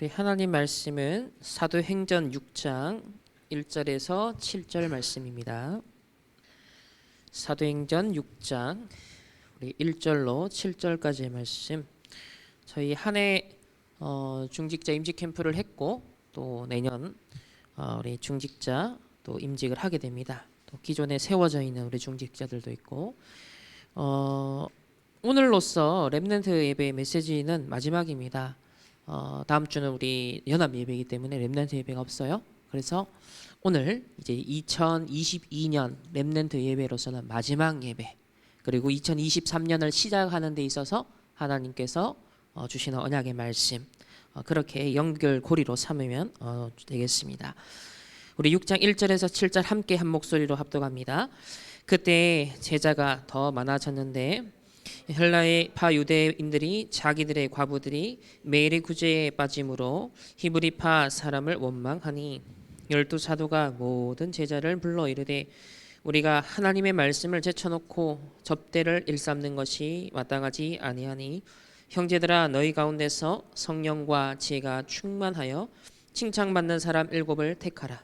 우리 하나님 말씀은 사도행전 6장 1절에서 7절 말씀입니다. 사도행전 6장 우리 1절로 7절까지의 말씀. 저희 한 해 중직자 임직 캠프를 했고 또 내년 우리 중직자 또 임직을 하게 됩니다. 또 기존에 세워져 있는 우리 중직자들도 있고 오늘로써 렘넌트 예배의 메시지는 마지막입니다. 다음 주는 우리 연합 예배이기 때문에 렘넌트 예배가 없어요. 그래서 오늘 이제 2022년 렘넌트 예배로서는 마지막 예배, 그리고 2023년을 시작하는 데 있어서 하나님께서 주시는 언약의 말씀, 그렇게 연결고리로 삼으면 되겠습니다. 우리 6장 1절에서 7절 함께 한 목소리로 합독합니다. 그때 제자가 더 많아졌는데 헬라의 파유대인들이 자기들의 과부들이 매일의 구제에 빠짐으로 히브리파 사람을 원망하니 12사도가 모든 제자를 불러 이르되 우리가 하나님의 말씀을 제쳐놓고 접대를 일삼는 것이 마땅하지 아니하니 형제들아 너희 가운데서 성령과 지혜가 충만하여 칭찬받는 사람 7을 택하라.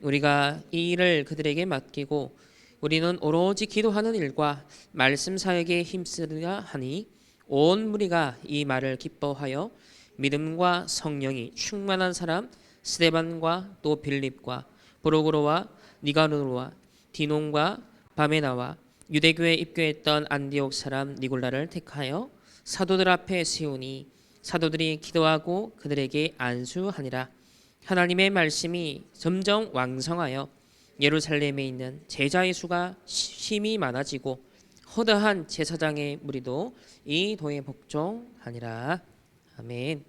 우리가 이 일을 그들에게 맡기고 우리는 오로지 기도하는 일과 말씀 사역에 힘쓰리라 하니 온 무리가 이 말을 기뻐하여 믿음과 성령이 충만한 사람 스데반과 또 빌립과 브로고로와 니가노르와 디논과 바메나와 유대교에 입교했던 안디옥 사람 니골라를 택하여 사도들 앞에 세우니 사도들이 기도하고 그들에게 안수하니라. 하나님의 말씀이 점점 왕성하여 예루살렘에 있는 제자의 수가 심히 많아지고 허다한 제사장의 무리도 이 도에 복종하니라. 아멘.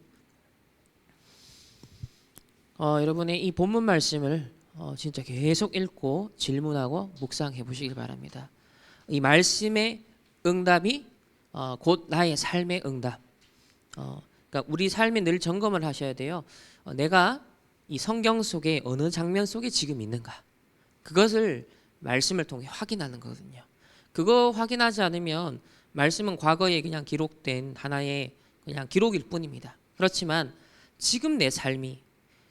여러분의 이 본문 말씀을 진짜 계속 읽고 질문하고 묵상해 보시길 바랍니다. 이 말씀의 응답이 곧 나의 삶의 응답. 그러니까 우리 삶에 늘 점검을 하셔야 돼요. 내가 이 성경 속에 어느 장면 속에 지금 있는가? 그것을 말씀을 통해 확인하는 거거든요. 그거 확인하지 않으면 말씀은 과거에 그냥 기록된 하나의 그냥 기록일 뿐입니다. 그렇지만 지금 내 삶이,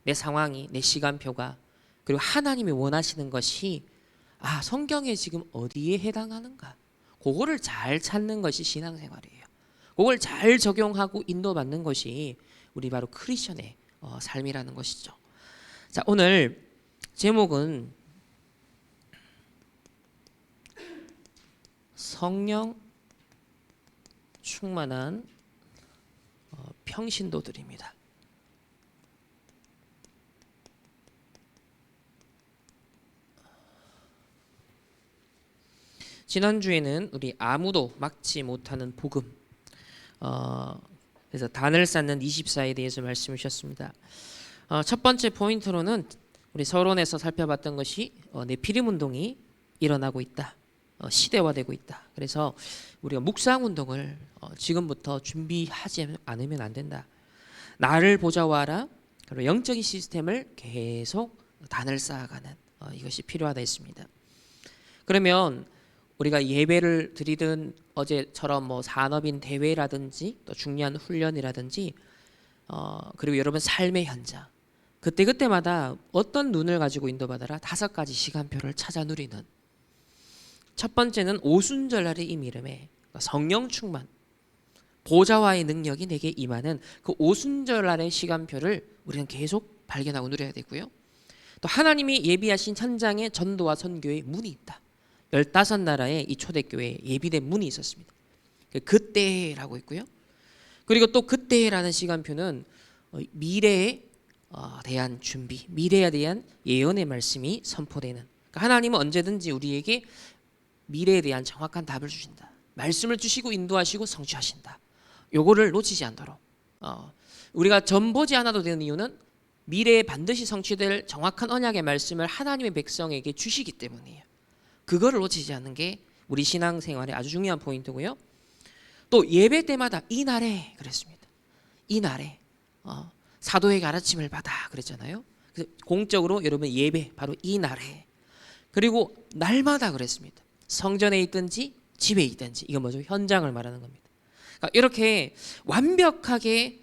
내 상황이, 내 시간표가, 그리고 하나님이 원하시는 것이 성경에 지금 어디에 해당하는가? 그거를 잘 찾는 것이 신앙생활이에요. 그걸 잘 적용하고 인도받는 것이 우리 바로 크리스천의 삶이라는 것이죠. 자, 오늘 제목은 성령 충만한 평신도들입니다. 지난주에는 우리 아무도 막지 못하는 복음, 그래서 단을 쌓는 24에 대해서 말씀을 주셨습니다. 첫 번째 포인트로는 우리 서론에서 살펴봤던 것이 네피림 운동이 일어나고 있다. 시대화되고 있다. 그래서 우리가 묵상 운동을 지금부터 준비하지 않으면 안 된다. 나를 보좌화하라. 그리고 영적인 시스템을 계속 단을 쌓아가는 이것이 필요하다 했습니다. 그러면 우리가 예배를 드리든 어제처럼 뭐 산업인 대회라든지 또 중요한 훈련이라든지 그리고 여러분 삶의 현장 그때마다 어떤 눈을 가지고 인도받아라 5가지 시간표를 찾아 누리는. 첫 번째는 오순절날의 임이름에 성령 충만, 보좌와의 능력이 내게 임하는 그 오순절날의 시간표를 우리는 계속 발견하고 누려야 되고요. 또 하나님이 예비하신 현장의 전도와 선교의 문이 있다. 15나라의 이 초대교회에 예비된 문이 있었습니다. 그때라고 있고요. 그리고 또 그때라는 시간표는 미래에 대한 준비, 미래에 대한 예언의 말씀이 선포되는. 그러니까 하나님은 언제든지 우리에게 미래에 대한 정확한 답을 주신다. 말씀을 주시고 인도하시고 성취하신다. 요거를 놓치지 않도록. 우리가 전보지 않아도 되는 이유는 미래에 반드시 성취될 정확한 언약의 말씀을 하나님의 백성에게 주시기 때문이에요. 그거를 놓치지 않는 게 우리 신앙생활의 아주 중요한 포인트고요. 또 예배 때마다 이 날에 그랬습니다. 이 날에 사도에게 가르침을 받아 그랬잖아요. 그래서 공적으로 여러분 예배 바로 이 날에. 그리고 날마다 그랬습니다. 성전에 있든지 집에 있든지. 이건 뭐죠? 현장을 말하는 겁니다. 그러니까 이렇게 완벽하게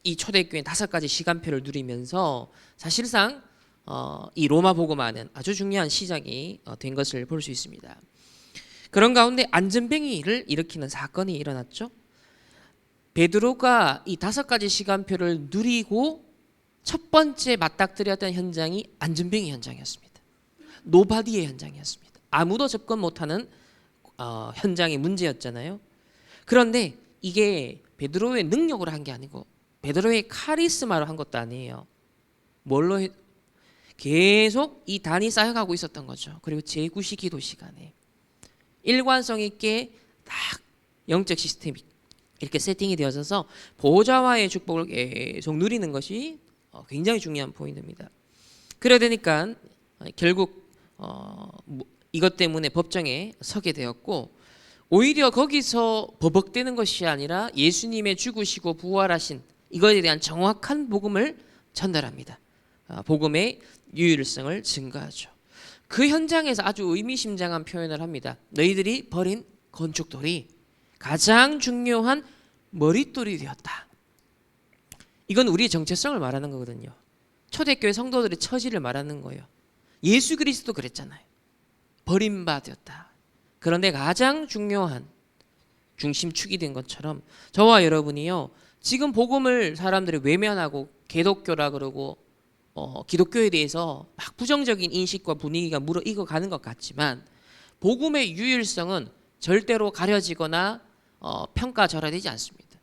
이 초대교회 5가지 시간표를 누리면서 사실상 이 로마 복음화는 아주 중요한 시작이 된 것을 볼 수 있습니다. 그런 가운데 안전뱅이를 일으키는 사건이 일어났죠. 베드로가 이 5가지 시간표를 누리고 첫 번째 맞닥뜨렸던 현장이 안전뱅이 현장이었습니다. 노바디의 현장이었습니다. 아무도 접근 못하는 현장의 문제였잖아요. 그런데 이게 베드로의 능력으로 한 게 아니고 베드로의 카리스마로 한 것도 아니에요. 뭘로 계속 이 단이 쌓여가고 있었던 거죠. 그리고 제9시 기도 시간에 일관성 있게 딱 영적 시스템이 이렇게 세팅이 되어져서 보좌와의 축복을 계속 누리는 것이 굉장히 중요한 포인트입니다. 그래야 되니까 결국 이것 때문에 법정에 서게 되었고, 오히려 거기서 버벅대는 것이 아니라 예수님의 죽으시고 부활하신 이것에 대한 정확한 복음을 전달합니다. 복음의 유일성을 증거하죠. 그 현장에서 아주 의미심장한 표현을 합니다. 너희들이 버린 건축돌이 가장 중요한 머릿돌이 되었다. 이건 우리의 정체성을 말하는 거거든요. 초대교회 성도들의 처지를 말하는 거예요. 예수 그리스도 그랬잖아요. 버림받았다. 그런데 가장 중요한 중심축이 된 것처럼 저와 여러분이요, 지금 복음을 사람들이 외면하고 개독교라 그러고 기독교에 대해서 막 부정적인 인식과 분위기가 무르익어 가는 것 같지만, 복음의 유일성은 절대로 가려지거나 평가절하되지 않습니다.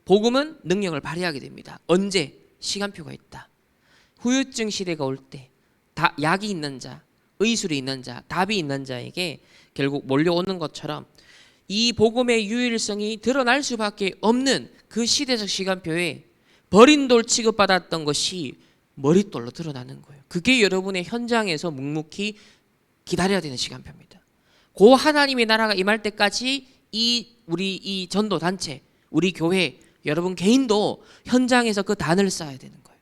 복음은 능력을 발휘하게 됩니다. 언제? 시간표가 있다. 후유증 시대가 올 때 약이 있는 자, 의술이 있는 자, 답이 있는 자에게 결국 몰려오는 것처럼 이 복음의 유일성이 드러날 수밖에 없는 그 시대적 시간표에 버린 돌 취급받았던 것이 머릿돌로 드러나는 거예요. 그게 여러분의 현장에서 묵묵히 기다려야 되는 시간표입니다. 고 하나님의 나라가 임할 때까지 우리 이 전도 단체, 우리 교회, 여러분 개인도 현장에서 그 단을 쌓아야 되는 거예요.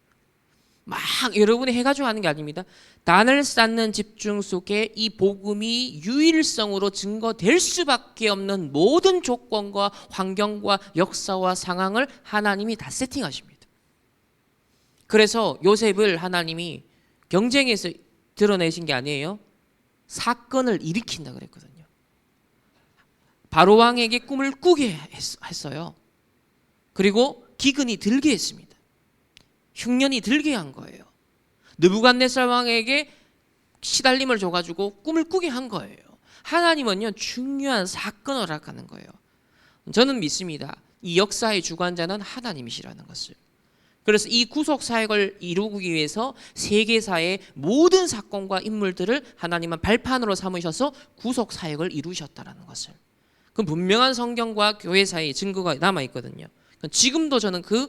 막 여러분이 해가지고 하는 게 아닙니다. 단을 쌓는 집중 속에 이 복음이 유일성으로 증거될 수밖에 없는 모든 조건과 환경과 역사와 상황을 하나님이 다 세팅하십니다. 그래서 요셉을 하나님이 경쟁에서 드러내신 게 아니에요. 사건을 일으킨다 그랬거든요. 바로 왕에게 꿈을 꾸게 했어요. 그리고 기근이 들게 했습니다. 흉년이 들게 한 거예요. 느부갓네살 왕에게 시달림을 줘가지고 꿈을 꾸게 한 거예요. 하나님은요, 중요한 사건을 허락하는 거예요. 저는 믿습니다. 이 역사의 주관자는 하나님이시라는 것을. 그래서 이 구속 사역을 이루기 위해서 세계사의 모든 사건과 인물들을 하나님은 발판으로 삼으셔서 구속 사역을 이루셨다는 것을. 그 분명한 성경과 교회 사이의 증거가 남아 있거든요. 지금도 저는 그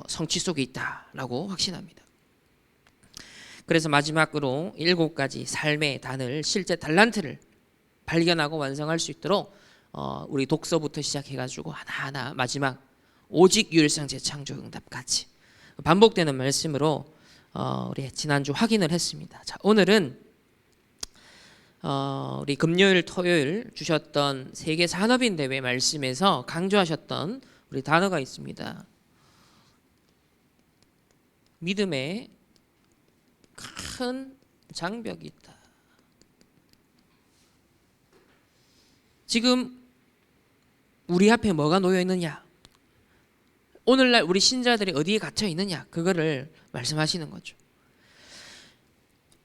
성취 속에 있다라고 확신합니다. 그래서 마지막으로 7가지 삶의 단을, 실제 달란트를 발견하고 완성할 수 있도록 우리 독서부터 시작해가지고 하나하나 마지막 오직 유일성 재창조 응답까지 반복되는 말씀으로 우리 지난주 확인을 했습니다. 자, 오늘은 우리 금요일, 토요일 주셨던 세계 산업인 대회 말씀에서 강조하셨던 우리 단어가 있습니다. 믿음의 큰 장벽이 있다. 지금 우리 앞에 뭐가 놓여 있느냐? 오늘날 우리 신자들이 어디에 갇혀 있느냐? 그거를 말씀하시는 거죠.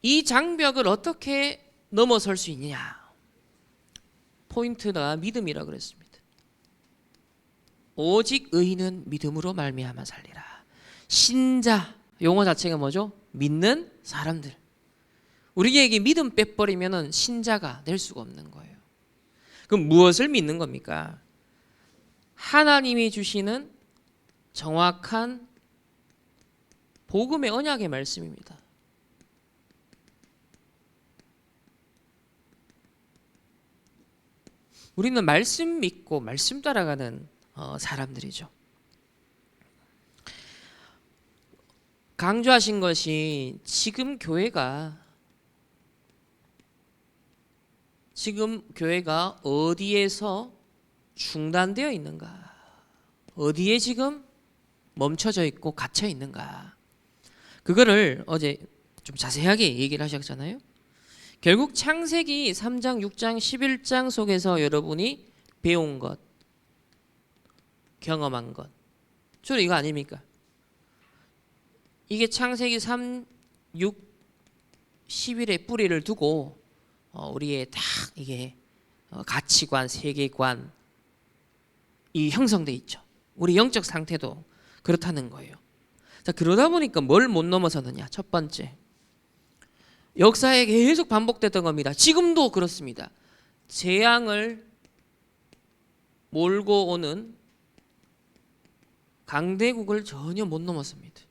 이 장벽을 어떻게 넘어설 수 있느냐? 포인트가 믿음이라 그랬습니다. 오직 의인은 믿음으로 말미암아 살리라. 신자, 용어 자체가 뭐죠? 믿는 사람들. 우리에게 믿음 빼버리면 신자가 될 수가 없는 거예요. 그럼 무엇을 믿는 겁니까? 하나님이 주시는 정확한 복음의 언약의 말씀입니다. 우리는 말씀 믿고 말씀 따라가는 사람들이죠. 강조하신 것이 지금 교회가 어디에서 중단되어 있는가? 어디에 지금 멈춰져 있고 갇혀 있는가. 그거를 어제 좀 자세하게 얘기를 하셨잖아요. 결국 창세기 3장, 6장, 11장 속에서 여러분이 배운 것, 경험한 것, 주로 이거 아닙니까? 이게 창세기 3, 6, 11의 뿌리를 두고 우리의 딱 이게 가치관, 세계관 이 형성돼 있죠. 우리 영적 상태도 그렇다는 거예요. 자, 그러다 보니까 뭘 못 넘어서느냐? 첫 번째, 역사에 계속 반복됐던 겁니다. 지금도 그렇습니다. 재앙을 몰고 오는 강대국을 전혀 못 넘었습니다.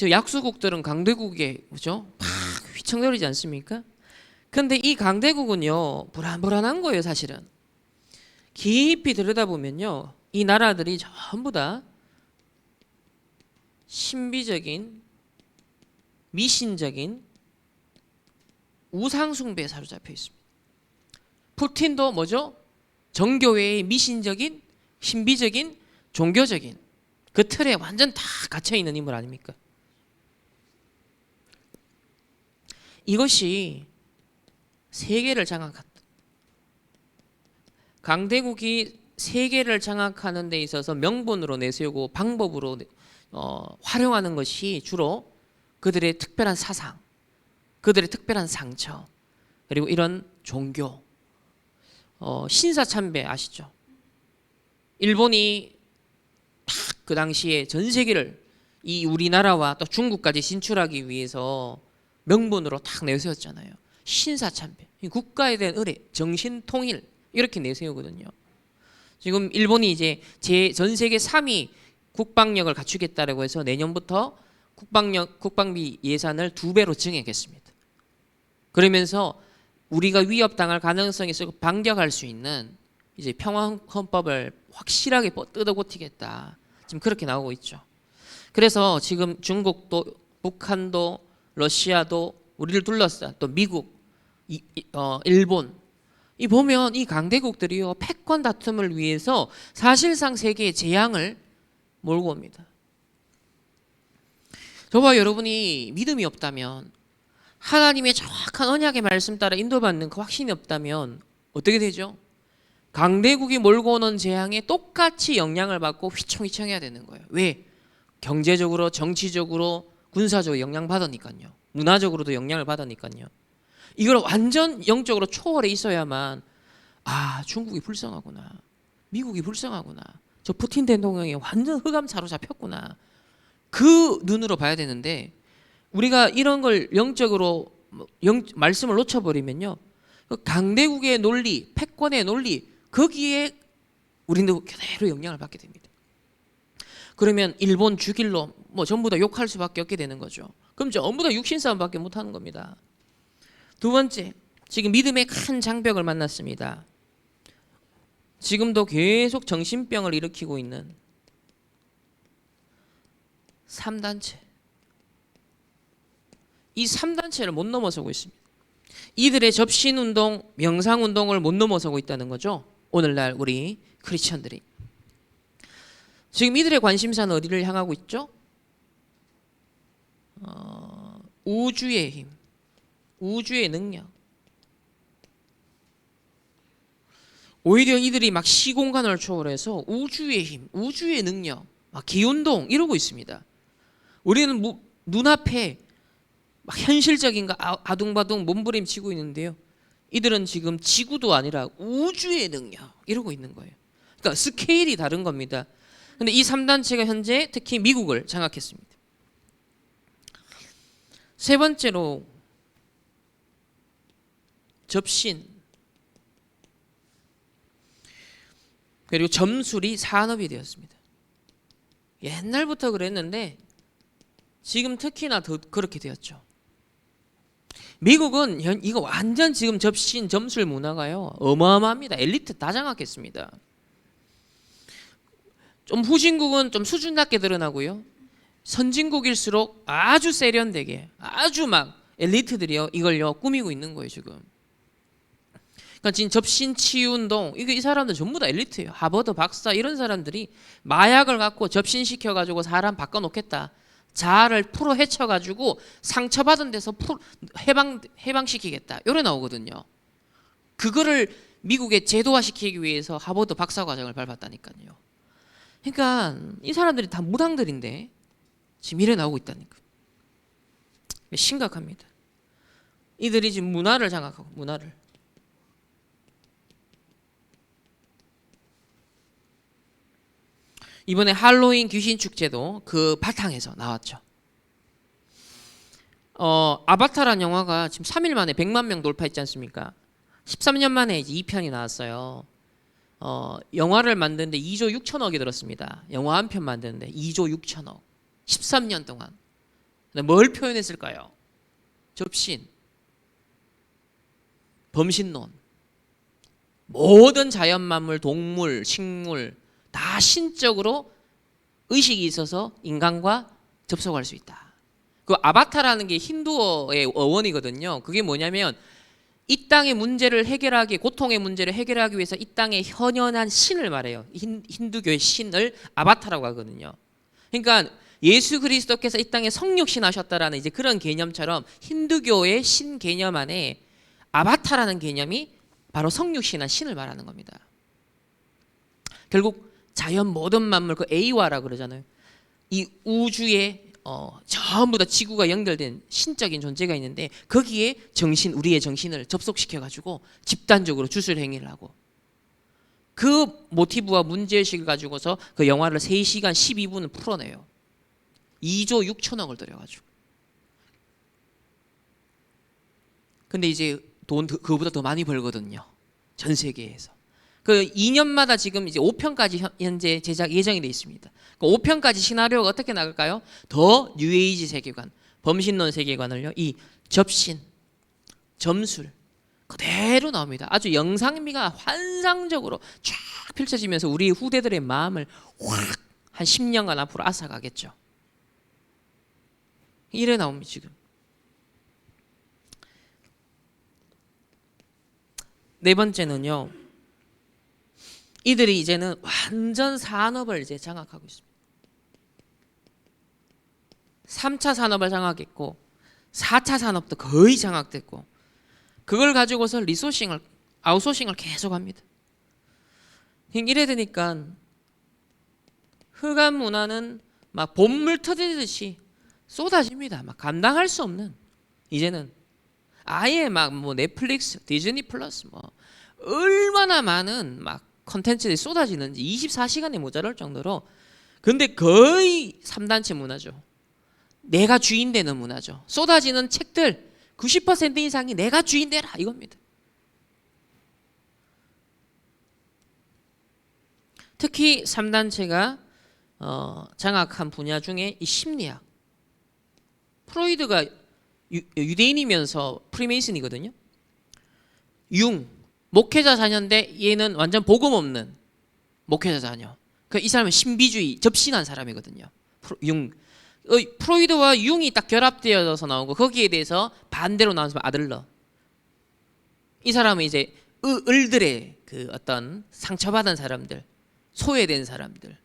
약수국들은 강대국에 그죠? 막 휘청거리지 않습니까? 근데 이 강대국은요 불안불안한 거예요. 사실은 깊이 들여다보면요 이 나라들이 전부 다 신비적인 미신적인 우상숭배에 사로잡혀 있습니다. 푸틴도 뭐죠? 정교회의 미신적인 신비적인 종교적인 그 틀에 완전 다 갇혀 있는 인물 아닙니까? 이것이 세계를 장악한다. 강대국이 세계를 장악하는 데 있어서 명분으로 내세우고 방법으로 활용하는 것이 주로 그들의 특별한 사상, 그들의 특별한 상처, 그리고 이런 종교, 신사참배 아시죠? 일본이 딱 그 당시에 전 세계를 이 우리나라와 또 중국까지 진출하기 위해서 명분으로 딱 내세웠잖아요. 신사참배, 국가에 대한 의뢰, 정신통일 이렇게 내세우거든요. 지금 일본이 이제 전 세계 3위 국방력을 갖추겠다라고 해서 내년부터 국방비 예산을 2배로 증액했습니다. 그러면서 우리가 위협당할 가능성이 있어 반격할 수 있는 이제 평화헌법을 확실하게 뜯어고치겠다. 지금 그렇게 나오고 있죠. 그래서 지금 중국도 북한도 러시아도 우리를 둘러싸 또 미국, 일본 이 보면 이 강대국들이요 패권 다툼을 위해서 사실상 세계의 재앙을 몰고 옵니다. 저와 여러분이 믿음이 없다면 하나님의 정확한 언약의 말씀 따라 인도받는 그 확신이 없다면 어떻게 되죠? 강대국이 몰고 오는 재앙에 똑같이 영향을 받고 휘청휘청해야 되는 거예요. 왜? 경제적으로, 정치적으로, 군사적으로 영향받으니까요. 문화적으로도 영향을 받으니까요. 이걸 완전 영적으로 초월해 있어야만 중국이 불쌍하구나. 미국이 불쌍하구나. 저 푸틴 대통령이 완전 흑암 사로잡혔구나. 그 눈으로 봐야 되는데 우리가 이런 걸 영적으로 말씀을 놓쳐버리면요. 강대국의 논리, 패권의 논리 거기에 우리는 그대로 영향을 받게 됩니다. 그러면 일본 죽일 놈 전부 다 욕할 수밖에 없게 되는 거죠. 그럼 전부 다 육신싸움밖에 못하는 겁니다. 두 번째, 지금 믿음의 큰 장벽을 만났습니다. 지금도 계속 정신병을 일으키고 있는 3단체. 이 3단체를 못 넘어서고 있습니다. 이들의 접신운동, 명상운동을 못 넘어서고 있다는 거죠. 오늘날 우리 크리스천들이. 지금 이들의 관심사는 어디를 향하고 있죠? 우주의 힘, 우주의 능력. 오히려 이들이 막 시공간을 초월해서 우주의 힘, 우주의 능력, 막 기운동 이러고 있습니다. 우리는 눈앞에 막 현실적인 거 아둥바둥 몸부림치고 있는데요. 이들은 지금 지구도 아니라 우주의 능력 이러고 있는 거예요. 그러니까 스케일이 다른 겁니다. 근데 이 3단체가 현재 특히 미국을 장악했습니다. 세 번째로 접신 그리고 점술이 산업이 되었습니다. 옛날부터 그랬는데 지금 특히나 더 그렇게 되었죠. 미국은 이거 완전 지금 접신 점술 문화가요 어마어마합니다. 엘리트 다 장악했습니다. 좀 후진국은 좀 수준 낮게 드러나고요. 선진국일수록 아주 세련되게 아주 막 엘리트들이요 이걸요 꾸미고 있는 거예요 지금. 그러니까 지금 접신 치유 운동 이게 이 사람들 전부 다 엘리트예요. 하버드 박사 이런 사람들이 마약을 갖고 접신시켜 가지고 사람 바꿔 놓겠다. 자아를 풀어 헤쳐 가지고 상처받은 데서 해방시키겠다. 요래 나오거든요. 그거를 미국에 제도화시키기 위해서 하버드 박사 과정을 밟았다니까요. 그러니까 이 사람들이 다 무당들인데 지금 이래 나오고 있다니까. 심각합니다. 이들이 지금 문화를 장악하고 문화를. 이번에 할로윈 귀신 축제도 그 바탕에서 나왔죠. 아바타라는 영화가 지금 3일 만에 100만 명 돌파했지 않습니까? 13년 만에 이제 2편이 나왔어요. 영화를 만드는데 2조 6천억이 들었습니다. 영화 한 편 만드는데 2조 6천억. 13년 동안. 근데 뭘 표현했을까요? 접신, 범신론, 모든 자연 만물, 동물, 식물 다 신적으로 의식이 있어서 인간과 접속할 수 있다. 그 아바타라는 게 힌두어의 어원이거든요. 그게 뭐냐면 이 땅의 문제를 해결하기, 고통의 문제를 해결하기 위해서 이 땅에 현현한 신을 말해요. 힌두교의 신을 아바타라고 하거든요. 그러니까 예수 그리스도께서 이 땅에 성육신 하셨다라는 이제 그런 개념처럼 힌두교의 신 개념 안에 아바타라는 개념이 바로 성육신한 신을 말하는 겁니다. 결국 자연 모든 만물 그 에이와라 그러잖아요. 이 우주에 전부 다 지구가 연결된 신적인 존재가 있는데 거기에 정신, 우리의 정신을 접속시켜 가지고 집단적으로 주술 행위를 하고 그 모티브와 문제의식을 가지고서 그 영화를 3시간 12분을 풀어내요. 2조 6천억을 들여가지고. 근데 이제 돈 그거보다 더 많이 벌거든요. 전 세계에서. 그 2년마다 지금 이제 5편까지 현재 제작 예정이 되어 있습니다. 그 5편까지 시나리오가 어떻게 나갈까요? 더 뉴에이지 세계관, 범신론 세계관을요. 이 접신, 점술 그대로 나옵니다. 아주 영상미가 환상적으로 쫙 펼쳐지면서 우리 후대들의 마음을 확 한 10년간 앞으로 앗아가겠죠. 이래 나옵니다 지금. 네 번째는요. 이들이 이제는 완전 산업을 이제 장악하고 있습니다. 3차 산업을 장악했고 4차 산업도 거의 장악됐고 그걸 가지고서 리소싱을 아웃소싱을 계속합니다. 이래 되니까 흑암 문화는 막 봇물 터지듯이 쏟아집니다. 막 감당할 수 없는 이제는 아예 막 뭐 넷플릭스, 디즈니 플러스 뭐 얼마나 많은 막 컨텐츠들이 쏟아지는지 24시간이 모자랄 정도로 근데 거의 3단체 문화죠. 내가 주인 되는 문화죠. 쏟아지는 책들 90% 이상이 내가 주인 되라 이겁니다. 특히 3단체가 장악한 분야 중에 이 심리학. 프로이드가 유대인이면서 프리메이슨이거든요. 융 목회자 자녀인데 얘는 완전 복음 없는 목회자 자녀. 이 사람은 신비주의 접신한 사람이거든요. 프로이드와 융이 딱 결합되어서 나오고 거기에 대해서 반대로 나온 사람 아들러. 이 사람은 이제 을들의 그 어떤 상처받은 사람들, 소외된 사람들.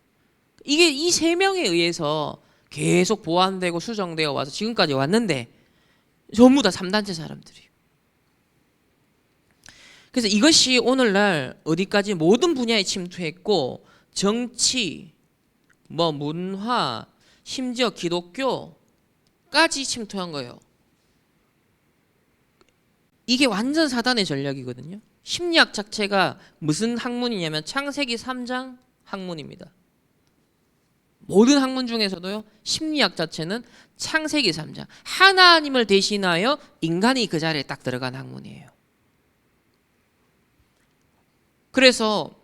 이게 이 세 명에 의해서 계속 보완되고 수정되어 와서 지금까지 왔는데 전부 다 3단체 사람들이에요. 그래서 이것이 오늘날 어디까지 모든 분야에 침투했고 정치, 뭐 문화, 심지어 기독교까지 침투한 거예요. 이게 완전 사단의 전략이거든요. 심리학 자체가 무슨 학문이냐면 창세기 3장 학문입니다. 모든 학문 중에서도요. 심리학 자체는 창세기 3장 하나님을 대신하여 인간이 그 자리에 딱 들어간 학문이에요. 그래서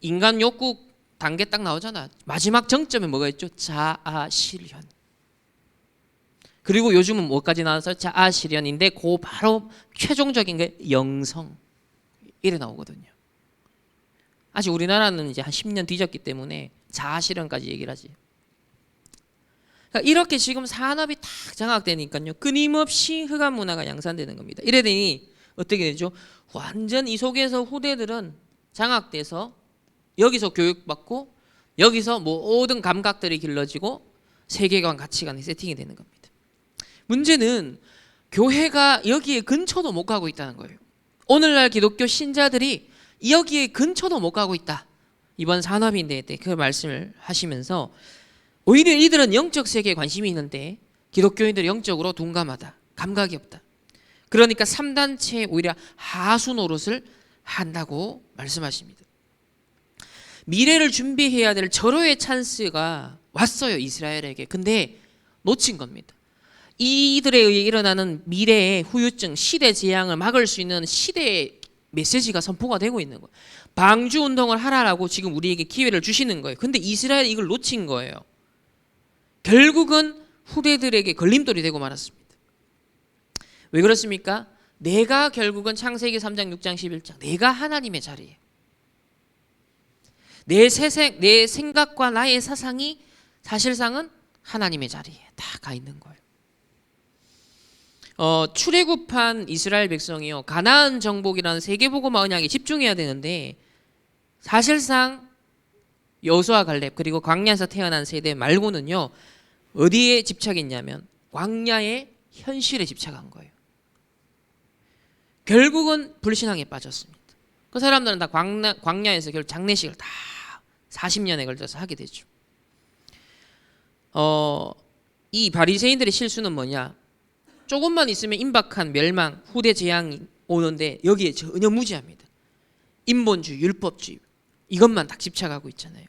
인간 욕구 단계 딱 나오잖아. 마지막 정점에 뭐가 있죠? 자아실현. 그리고 요즘은 뭐까지 나와서 자아실현인데 그 바로 최종적인 게 영성. 이래 나오거든요. 아직 우리나라는 이제 한 10년 뒤졌기 때문에 자아실현까지 얘기를 하지. 그러니까 이렇게 지금 산업이 탁 장악되니까요. 끊임없이 흑암 문화가 양산되는 겁니다. 이래 되니 어떻게 되죠? 완전 이 속에서 후대들은 장악돼서 여기서 교육받고 여기서 모든 감각들이 길러지고 세계관, 가치관이 세팅이 되는 겁니다. 문제는 교회가 여기에 근처도 못 가고 있다는 거예요. 오늘날 기독교 신자들이 여기에 근처도 못 가고 있다. 이번 산업인대 때 그 말씀을 하시면서 오히려 이들은 영적 세계에 관심이 있는데 기독교인들은 영적으로 둔감하다. 감각이 없다. 그러니까 3단체에 오히려 하수 노릇을 한다고 말씀하십니다. 미래를 준비해야 될 절호의 찬스가 왔어요, 이스라엘에게. 근데 놓친 겁니다. 이들에 의해 일어나는 미래의 후유증, 시대 재앙을 막을 수 있는 시대의 메시지가 선포가 되고 있는 거예요. 방주 운동을 하라라고 지금 우리에게 기회를 주시는 거예요. 근데 이스라엘이 이걸 놓친 거예요. 결국은 후대들에게 걸림돌이 되고 말았습니다. 왜 그렇습니까? 내가 결국은 창세기 3장, 6장, 11장 내가 하나님의 자리에 내 생각과 나의 사상이 사실상은 하나님의 자리에 다 가 있는 거예요. 출애굽한 이스라엘 백성이요, 가나안 정복이라는 세계복음 언약에 집중해야 되는데 사실상 여호수아 갈렙 그리고 광야에서 태어난 세대 말고는요 어디에 집착했냐면 광야의 현실에 집착한 거예요. 결국은 불신앙에 빠졌습니다. 그 사람들은 다 광야에서 결국 장례식을 다 40년에 걸쳐서 하게 되죠. 이 바리새인들의 실수는 뭐냐? 조금만 있으면 임박한 멸망, 후대 재앙이 오는데 여기에 전혀 무지합니다. 인본주의, 율법주의 이것만 딱 집착하고 있잖아요.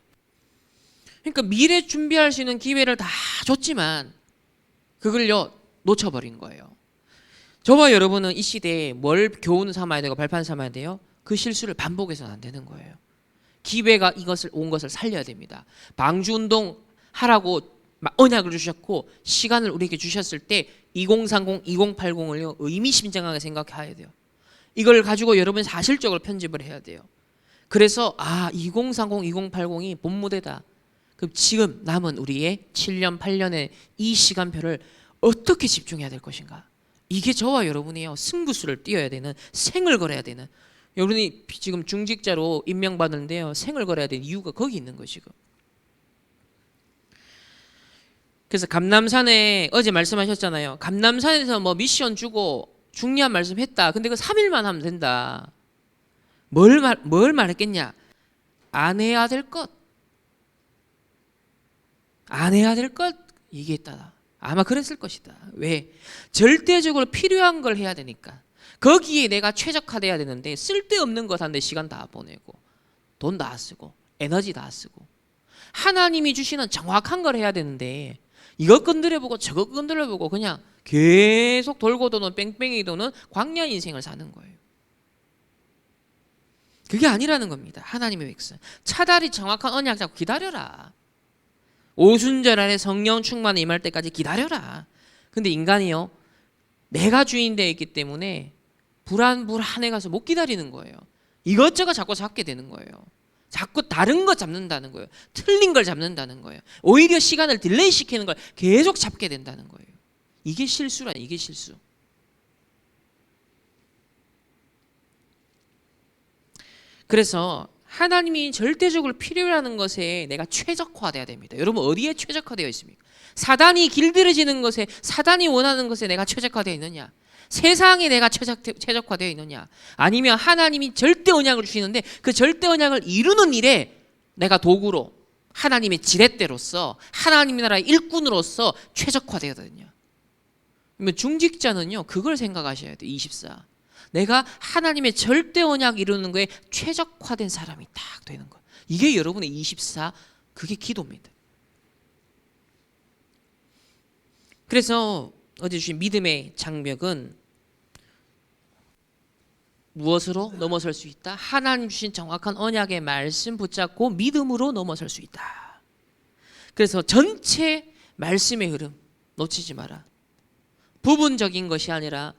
그러니까 미래 준비할 수 있는 기회를 다 줬지만 그걸요 놓쳐버린 거예요. 저와 여러분은 이 시대에 뭘 교훈 삼아야 되고 발판 삼아야 돼요? 그 실수를 반복해서는 안 되는 거예요. 기회가 온 것을 살려야 됩니다. 방주운동 하라고 언약을 주셨고 시간을 우리에게 주셨을 때 2030, 2080을요 의미심장하게 생각해야 돼요. 이걸 가지고 여러분 사실적으로 편집을 해야 돼요. 그래서 2030, 2080이 본무대다. 그럼 지금 남은 우리의 7년, 8년의 이 시간표를 어떻게 집중해야 될 것인가? 이게 저와 여러분이요 승부수를 띄어야 되는, 생을 걸어야 되는, 여러분이 지금 중직자로 임명받는데요 생을 걸어야 되는 이유가 거기 있는 것이고. 그래서 감남산에 어제 말씀하셨잖아요. 감남산에서 뭐 미션 주고 중요한 말씀 했다. 근데 그 3일만 하면 된다. 뭘 말했겠냐? 안 해야 될 것. 안 해야 될 것 얘기했다. 아마 그랬을 것이다. 왜? 절대적으로 필요한 걸 해야 되니까. 거기에 내가 최적화돼야 되는데 쓸데없는 것 하는데 시간 다 보내고 돈 다 쓰고 에너지 다 쓰고 하나님이 주시는 정확한 걸 해야 되는데 이것 건드려보고 저것 건드려보고 그냥 계속 돌고 도는 뺑뺑이 도는 광야 인생을 사는 거예요. 그게 아니라는 겁니다. 하나님의 백성 차라리 정확한 언약 잡고 기다려라. 오순절 안에 성령 충만에 임할 때까지 기다려라. 근데 인간이요 내가 주인 되어 있기 때문에 불안해 가서 못 기다리는 거예요. 이것저것 자꾸 잡게 되는 거예요. 자꾸 다른 거 잡는다는 거예요. 틀린 걸 잡는다는 거예요. 오히려 시간을 딜레이 시키는 걸 계속 잡게 된다는 거예요. 이게 실수라. 이게 실수. 그래서 하나님이 절대적으로 필요하는 것에 내가 최적화돼야 됩니다. 여러분 어디에 최적화되어 있습니까? 사단이 길들여지는 것에, 사단이 원하는 것에 내가 최적화되어 있느냐? 세상에 내가 최적화되어 있느냐? 아니면 하나님이 절대 언약을 주시는데 그 절대 언약을 이루는 일에 내가 도구로 하나님의 지렛대로서 하나님의 나라의 일꾼으로서 최적화되어야 되느냐? 그러면 중직자는요 그걸 생각하셔야 돼요. 24 내가 하나님의 절대 언약 이루는 거에 최적화된 사람이 딱 되는 거예요. 이게 여러분의 24 그게 기도입니다. 그래서 어제 주신 믿음의 장벽은 무엇으로 넘어설 수 있다? 하나님 주신 정확한 언약의 말씀 붙잡고 믿음으로 넘어설 수 있다. 그래서 전체 말씀의 흐름 놓치지 마라. 부분적인 것이 아니라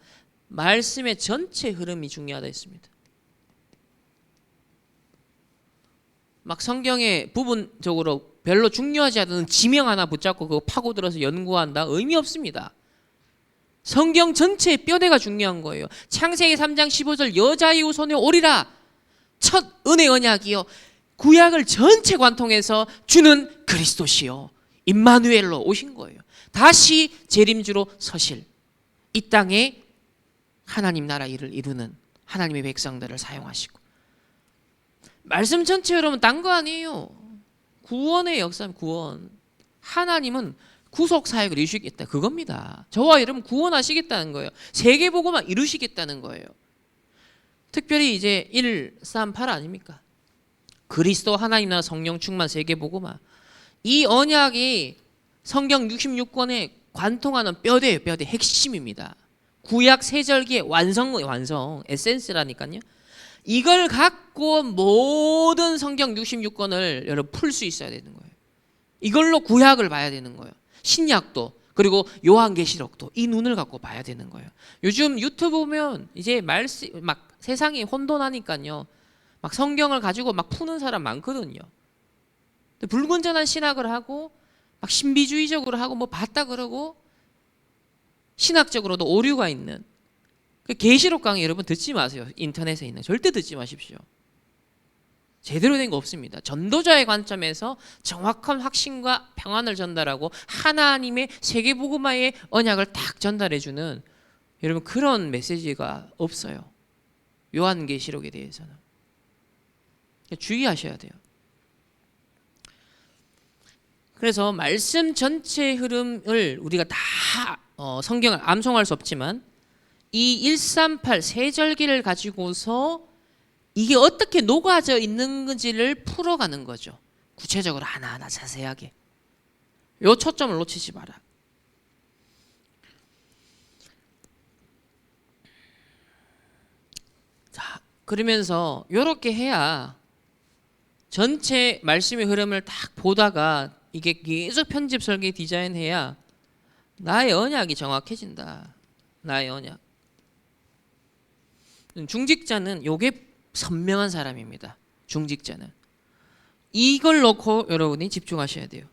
말씀의 전체 흐름이 중요하다 했습니다. 막 성경에 부분적으로 별로 중요하지 않은 지명 하나 붙잡고 그거 파고들어서 연구한다? 의미 없습니다. 성경 전체의 뼈대가 중요한 거예요. 창세기 3장 15절 여자의 후손에 오리라. 첫 은혜 언약이요. 구약을 전체 관통해서 주는 그리스도시요. 임마누엘로 오신 거예요. 다시 재림주로 서실. 이 땅에 하나님 나라 일을 이루는 하나님의 백성들을 사용하시고. 말씀 전체 여러분 딴 거 아니에요. 구원의 역사, 구원. 하나님은 구속 사역을 이루시겠다. 그겁니다. 저와 여러분 구원하시겠다는 거예요. 세계복음만 이루시겠다는 거예요. 특별히 이제 138 아닙니까? 그리스도 하나님 나라 성령 충만 세계복음화. 이 언약이 성경 66권에 관통하는 뼈대예요. 뼈대 핵심입니다. 구약 세절기의 완성 에센스라니까요. 이걸 갖고 모든 성경 66권을 여러분 풀 수 있어야 되는 거예요. 이걸로 구약을 봐야 되는 거예요. 신약도 그리고 요한계시록도 이 눈을 갖고 봐야 되는 거예요. 요즘 유튜브 보면 이제 막 세상이 혼돈하니까요. 막 성경을 가지고 막 푸는 사람 많거든요. 불건전한 신학을 하고 막 신비주의적으로 하고 뭐 봤다 그러고 신학적으로도 오류가 있는 그 계시록 강의 여러분 듣지 마세요. 인터넷에 있는 절대 듣지 마십시오. 제대로 된 거 없습니다. 전도자의 관점에서 정확한 확신과 평안을 전달하고 하나님의 세계복음화의 언약을 딱 전달해주는 여러분 그런 메시지가 없어요. 요한계시록에 대해서는 주의하셔야 돼요. 그래서 말씀 전체 흐름을 우리가 다 성경을 암송할 수 없지만 이 138 세절기를 가지고서 이게 어떻게 녹아져 있는 건지를 풀어가는 거죠. 구체적으로 하나하나 자세하게. 요 초점을 놓치지 마라. 자, 그러면서 이렇게 해야 전체 말씀의 흐름을 딱 보다가 이게 계속 편집 설계 디자인해야 나의 언약이 정확해진다. 나의 언약. 중직자는 요게 선명한 사람입니다. 중직자는. 이걸 놓고 여러분이 집중하셔야 돼요.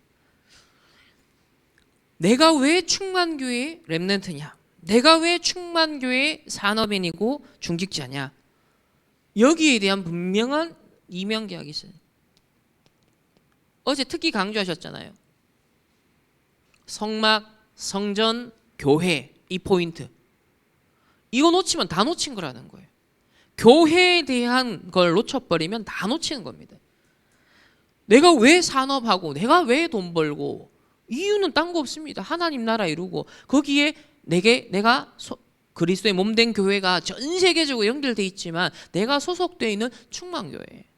내가 왜 충만교회 렘넌트냐? 내가 왜 충만교회 산업인이고 중직자냐? 여기에 대한 분명한 이면계약이 있어요. 어제 특히 강조하셨잖아요. 성막, 성전, 교회 이 포인트. 이거 놓치면 다 놓친 거라는 거예요. 교회에 대한 걸 놓쳐버리면 다 놓치는 겁니다. 내가 왜 산업하고 내가 왜 돈 벌고 이유는 딴 거 없습니다. 하나님 나라 이루고 거기에 내가 그리스도의 몸된 교회가 전 세계적으로 연결돼 있지만 내가 소속되어 있는 충만교회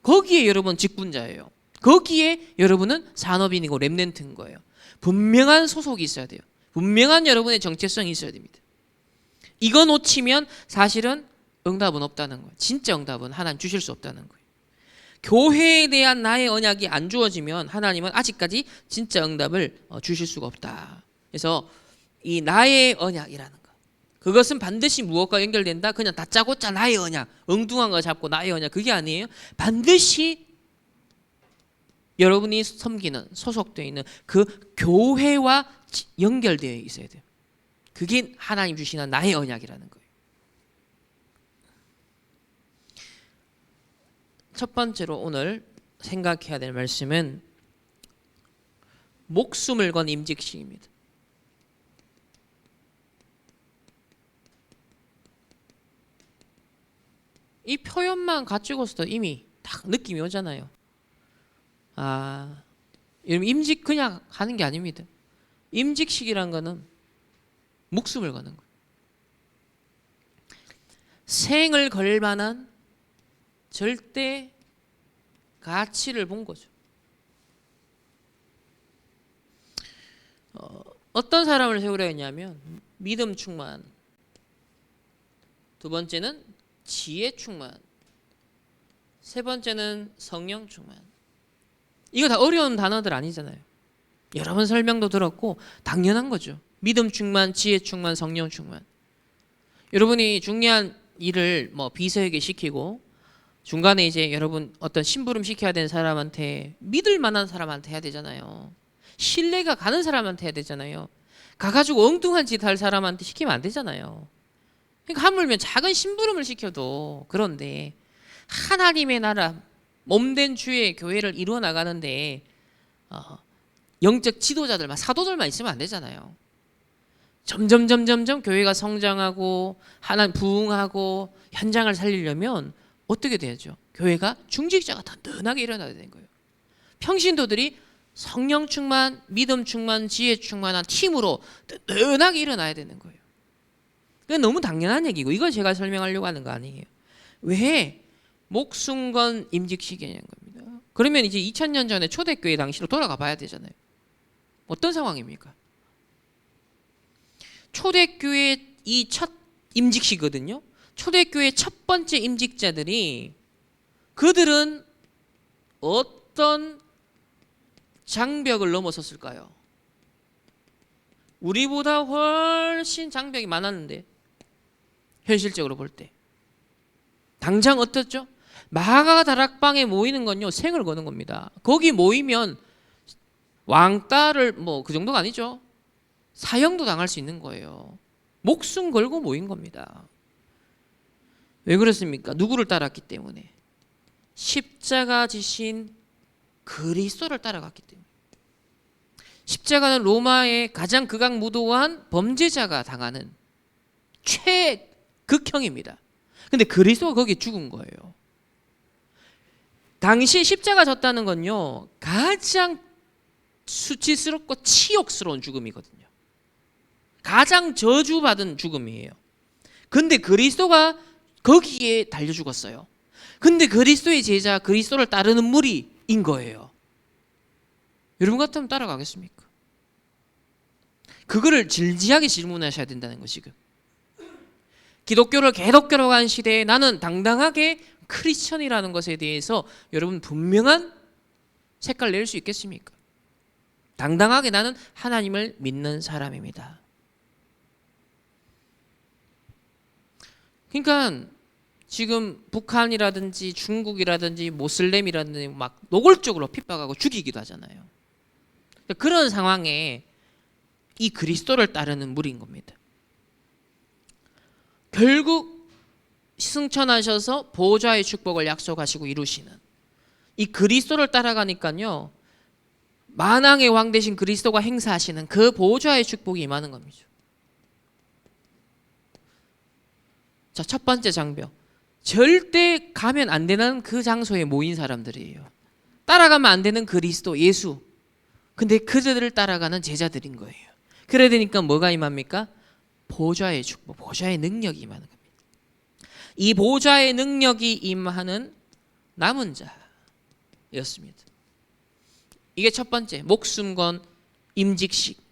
거기에 여러분 직분자예요. 거기에 여러분은 산업인이고 렘넌트인 거예요. 분명한 소속이 있어야 돼요. 분명한 여러분의 정체성이 있어야 됩니다. 이거 놓치면 사실은 응답은 없다는 거예요. 진짜 응답은 하나님 주실 수 없다는 거예요. 교회에 대한 나의 언약이 안 주어지면 하나님은 아직까지 진짜 응답을 주실 수가 없다. 그래서 이 나의 언약이라는 거. 그것은 반드시 무엇과 연결된다? 그냥 다짜고짜 나의 언약. 엉뚱한 거 잡고 나의 언약. 그게 아니에요. 반드시 여러분이 섬기는 소속되어 있는 그 교회와 연결되어 있어야 돼요. 그게 하나님 주시는 나의 언약이라는 거예요. 첫 번째로 오늘 생각해야 될 말씀은 목숨을 건 임직식입니다. 이 표현만 가지고서도 이미 딱 느낌이 오잖아요. 아, 여러분 임직 그냥 하는 게 아닙니다. 임직식이란 거는 목숨을 거는 거예요. 생을 걸 만한 절대 가치를 본 거죠. 어떤 사람을 세우려 했냐면 믿음 충만, 두 번째는 지혜 충만, 세 번째는 성령 충만. 이거 다 어려운 단어들 아니잖아요. 여러 번 설명도 들었고 당연한 거죠. 믿음 충만, 지혜 충만, 성령 충만. 여러분이 중요한 일을 뭐 비서에게 시키고 중간에 이제 여러분 어떤 심부름 시켜야 되는 사람한테 믿을 만한 사람한테 해야 되잖아요. 신뢰가 가는 사람한테 해야 되잖아요. 가가지고 엉뚱한 짓 할 사람한테 시키면 안 되잖아요. 그러니까 하물며 작은 심부름을 시켜도 그런데 하나님의 나라 몸된 주의 교회를 이루어 나가는데 영적 지도자들만 사도들만 있으면 안 되잖아요. 점점 교회가 성장하고 하나님 부흥하고 현장을 살리려면 어떻게 돼야죠? 교회가 중직자가 든든하게 일어나야 되는 거예요. 평신도들이 성령 충만, 믿음 충만, 지혜 충만한 팀으로 든든하게 일어나야 되는 거예요. 그게 너무 당연한 얘기고 이걸 제가 설명하려고 하는 거 아니에요. 왜 목숨 건 임직시계냐는 겁니다. 그러면 이제 2000년 전에 초대교회 당시로 돌아가 봐야 되잖아요. 어떤 상황입니까? 초대교회 이 첫 임직시거든요. 초대교회 첫 번째 임직자들이 그들은 어떤 장벽을 넘어섰을까요? 우리보다 훨씬 장벽이 많았는데 현실적으로 볼 때 당장 어떻죠? 마가 다락방에 모이는 건요 생을 거는 겁니다. 거기 모이면 왕따를 뭐 그 정도가 아니죠. 사형도 당할 수 있는 거예요. 목숨 걸고 모인 겁니다. 왜 그렇습니까? 누구를 따랐기 때문에 십자가 지신 그리스도를 따라갔기 때문에. 십자가는 로마의 가장 극악무도한 범죄자가 당하는 최극형입니다. 근데 그리스도가 거기에 죽은 거예요. 당시 십자가 졌다는 건요 가장 수치스럽고 치욕스러운 죽음이거든요. 가장 저주받은 죽음이에요. 근데 그리스도가 거기에 달려 죽었어요. 근데 그리스도의 제자, 그리스도를 따르는 무리인 거예요. 여러분 같으면 따라가겠습니까? 그거를 진지하게 질문하셔야 된다는 거 지금. 기독교를 개독교로 간 시대에 나는 당당하게 크리스천이라는 것에 대해서 여러분 분명한 색깔 낼 수 있겠습니까? 당당하게 나는 하나님을 믿는 사람입니다. 그러니까 지금 북한이라든지 중국이라든지 모슬렘이라든지 막 노골적으로 핍박하고 죽이기도 하잖아요. 그런 상황에 이 그리스도를 따르는 무리인 겁니다. 결국 승천하셔서 보좌의 축복을 약속하시고 이루시는 이 그리스도를 따라가니까요 만왕의 왕 되신 그리스도가 행사하시는 그 보좌의 축복이 임하는 겁니다. 자, 첫 번째 장벽. 절대 가면 안 되는 그 장소에 모인 사람들이에요. 따라가면 안 되는 그리스도, 예수. 근데 그들을 따라가는 제자들인 거예요. 그래야 되니까 뭐가 임합니까? 보좌의 축복, 보좌의 능력이 임하는 겁니다. 이 보좌의 능력이 임하는 남은 자였습니다. 이게 첫 번째, 목숨 건 임직식.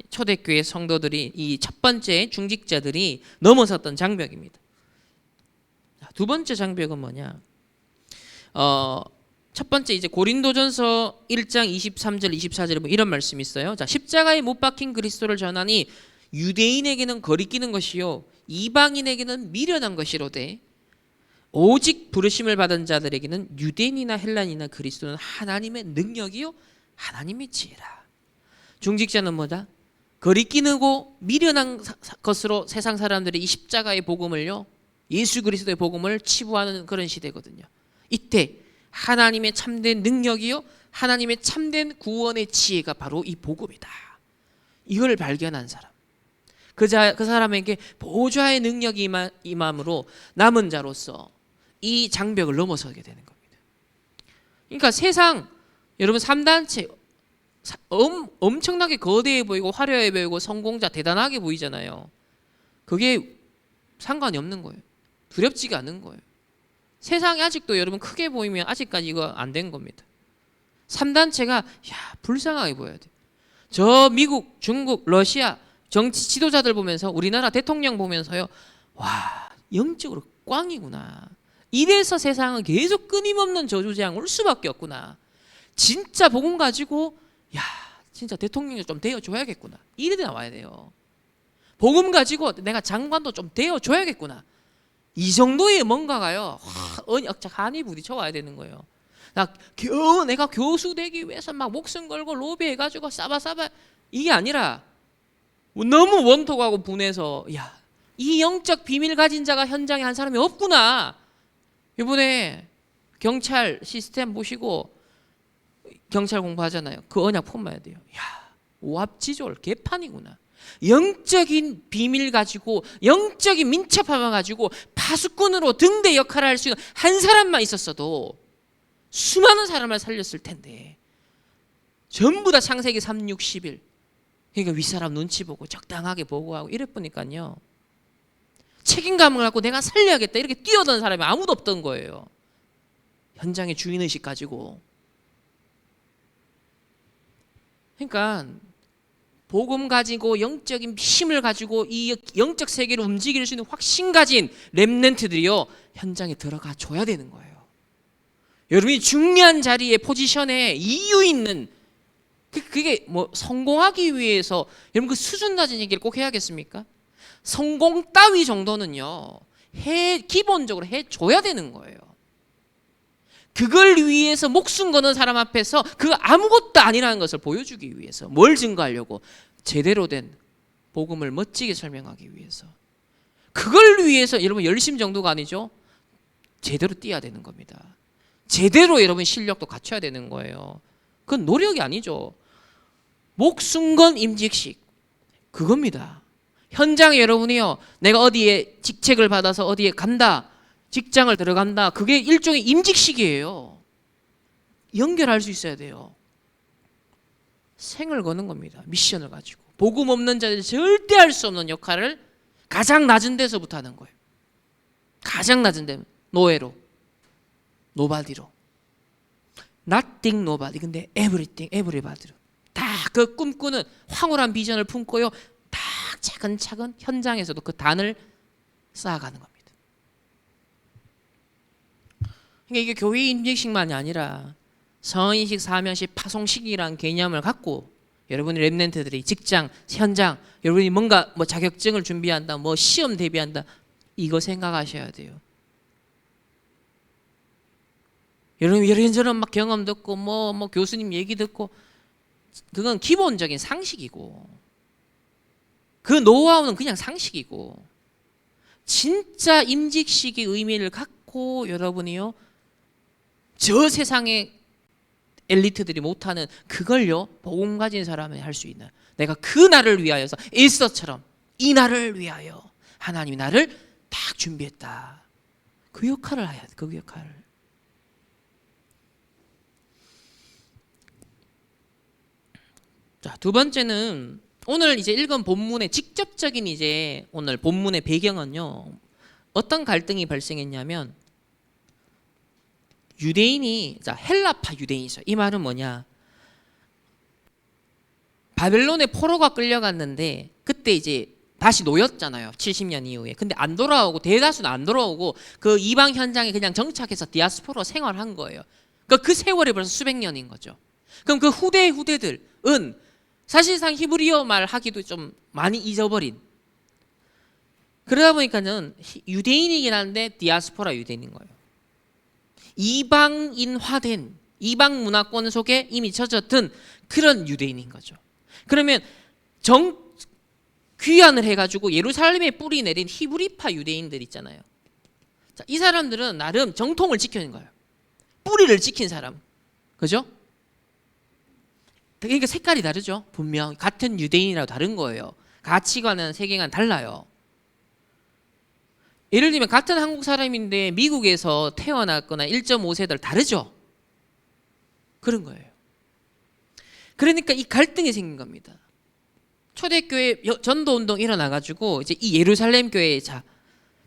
초대교회 성도들이 이 첫 번째 중직자들이 넘어섰던 장벽입니다. 두 번째 장벽은 뭐냐? 첫 번째 이제 고린도전서 1장 23절 24절에 뭐 이런 말씀이 있어요. 자, 십자가에 못 박힌 그리스도를 전하니 유대인에게는 거리끼는 것이요 이방인에게는 미련한 것이로되 오직 부르심을 받은 자들에게는 유대인이나 헬란이나 그리스도는 하나님의 능력이요 하나님의 지혜라. 중직자는 뭐다? 거리끼고 미련한 것으로 세상 사람들이 이 십자가의 복음을요 예수 그리스도의 복음을 치부하는 그런 시대거든요. 이때 하나님의 참된 능력이요 하나님의 참된 구원의 지혜가 바로 이 복음이다. 이걸 발견한 사람, 그 사람에게 보좌의 능력이 임함으로 남은 자로서 이 장벽을 넘어서게 되는 겁니다. 그러니까 세상 여러분 3단체 엄청나게 거대해 보이고 화려해 보이고 성공자 대단하게 보이잖아요. 그게 상관이 없는 거예요. 두렵지가 않은 거예요. 세상이 아직도 여러분 크게 보이면 아직까지 이거 안 된 겁니다. 3단체가 불쌍하게 보여야 돼요. 저 미국, 중국, 러시아 정치 지도자들 보면서 우리나라 대통령 보면서요. 와, 영적으로 꽝이구나. 이래서 세상은 계속 끊임없는 저주재앙 올 수밖에 없구나. 진짜 복음 가지고 진짜 대통령이 좀 되어줘야겠구나. 이래 나와야 돼요. 복음 가지고 내가 장관도 좀 되어줘야겠구나. 이 정도의 뭔가가요. 간이 부딪혀 와야 되는 거예요. 내가 교수 되기 위해서 막 목숨 걸고 로비해가지고 싸바싸바 이게 아니라 너무 원통하고 분해서 야, 이 영적 비밀 가진 자가 현장에 한 사람이 없구나. 이번에 경찰 시스템 보시고 경찰 공부하잖아요. 그 언약 품어야 돼요. 야, 오합지졸 개판이구나. 영적인 비밀 가지고 영적인 민첩함을 가지고 파수꾼으로 등대 역할을 할 수 있는 한 사람만 있었어도 수많은 사람을 살렸을 텐데 전부 다 창세기 3, 6, 11. 그러니까 윗사람 눈치 보고 적당하게 보고하고 이랬 보니까요, 책임감을 갖고 내가 살려야겠다 이렇게 뛰어든 사람이 아무도 없던 거예요. 현장의 주인의식 가지고. 그러니까 복음 가지고 영적인 힘을 가지고 이 영적 세계를 움직일 수 있는 확신 가진 렘넌트들이요, 현장에 들어가 줘야 되는 거예요. 여러분이 중요한 자리에 포지션에 이유 있는, 그게 뭐 성공하기 위해서 여러분 그 수준 낮은 얘기를 꼭 해야겠습니까? 성공 따위 정도는요 기본적으로 해줘야 되는 거예요. 그걸 위해서 목숨 거는 사람 앞에서 그 아무것도 아니라는 것을 보여주기 위해서, 뭘 증거하려고? 제대로 된 복음을 멋지게 설명하기 위해서. 그걸 위해서 여러분 열심 정도가 아니죠, 제대로 뛰어야 되는 겁니다. 제대로 여러분 실력도 갖춰야 되는 거예요. 그건 노력이 아니죠. 목숨 건 임직식, 그겁니다. 현장에 여러분이요, 내가 어디에 직책을 받아서 어디에 간다, 직장을 들어간다, 그게 일종의 임직식이에요. 연결할 수 있어야 돼요. 생을 거는 겁니다. 미션을 가지고. 복음 없는 자들이 절대 할 수 없는 역할을 가장 낮은 데서부터 하는 거예요. 가장 낮은 데, 노예로, 노바디로. Nothing, nobody. 근데 everything, everybody로. 다 그 꿈꾸는 황홀한 비전을 품고요, 다 차근차근 현장에서도 그 단을 쌓아가는 겁니다. 그러니까 이게 교회 임직식만이 아니라 성인식, 사명식, 파송식이라는 개념을 갖고 여러분이 렘넌트들이 직장, 현장, 여러분이 뭔가 뭐 자격증을 준비한다, 뭐 시험 대비한다, 이거 생각하셔야 돼요. 여러분 이런저런 막 경험 듣고 뭐 교수님 얘기 듣고, 그건 기본적인 상식이고, 그 노하우는 그냥 상식이고, 진짜 임직식의 의미를 갖고 여러분이요, 저 세상의 엘리트들이 못하는 그걸요, 복음 가진 사람이 할 수 있는, 내가 그 날을 위하여서 에스더처럼 이 날을 위하여 하나님이 나를 딱 준비했다, 그 역할을 해야 돼. 그 역할을. 자, 두 번째는 오늘 이제 읽은 본문의 직접적인 이제 오늘 본문의 배경은요, 어떤 갈등이 발생했냐면, 유대인이, 자, 헬라파 유대인이죠. 이 말은 뭐냐? 바벨론의 포로가 끌려갔는데 그때 이제 다시 놓였잖아요. 70년 이후에. 근데 안 돌아오고, 대다수는 안 돌아오고 그 이방 현장에 그냥 정착해서 디아스포라로 생활한 거예요. 그러니까 그 세월이 벌써 수백 년인 거죠. 그럼 그 후대들은 사실상 히브리어 말 하기도 좀 많이 잊어버린, 그러다 보니까는 유대인이긴 한데 디아스포라 유대인인 거예요. 이방인화된, 이방 문화권 속에 이미 젖어든 그런 유대인인 거죠. 그러면 귀환을 해가지고 예루살렘에 뿌리 내린 히브리파 유대인들 있잖아요. 자, 이 사람들은 나름 정통을 지키는 거예요. 뿌리를 지킨 사람, 그죠? 그러니까 색깔이 다르죠. 분명 같은 유대인이라도 다른 거예요. 가치관은 세계관 달라요. 예를 들면 같은 한국 사람인데 미국에서 태어났거나 1.5세들 다르죠. 그런 거예요. 그러니까 이 갈등이 생긴 겁니다. 초대교회 전도운동 일어나가지고 이제 이 예루살렘 교회에, 자,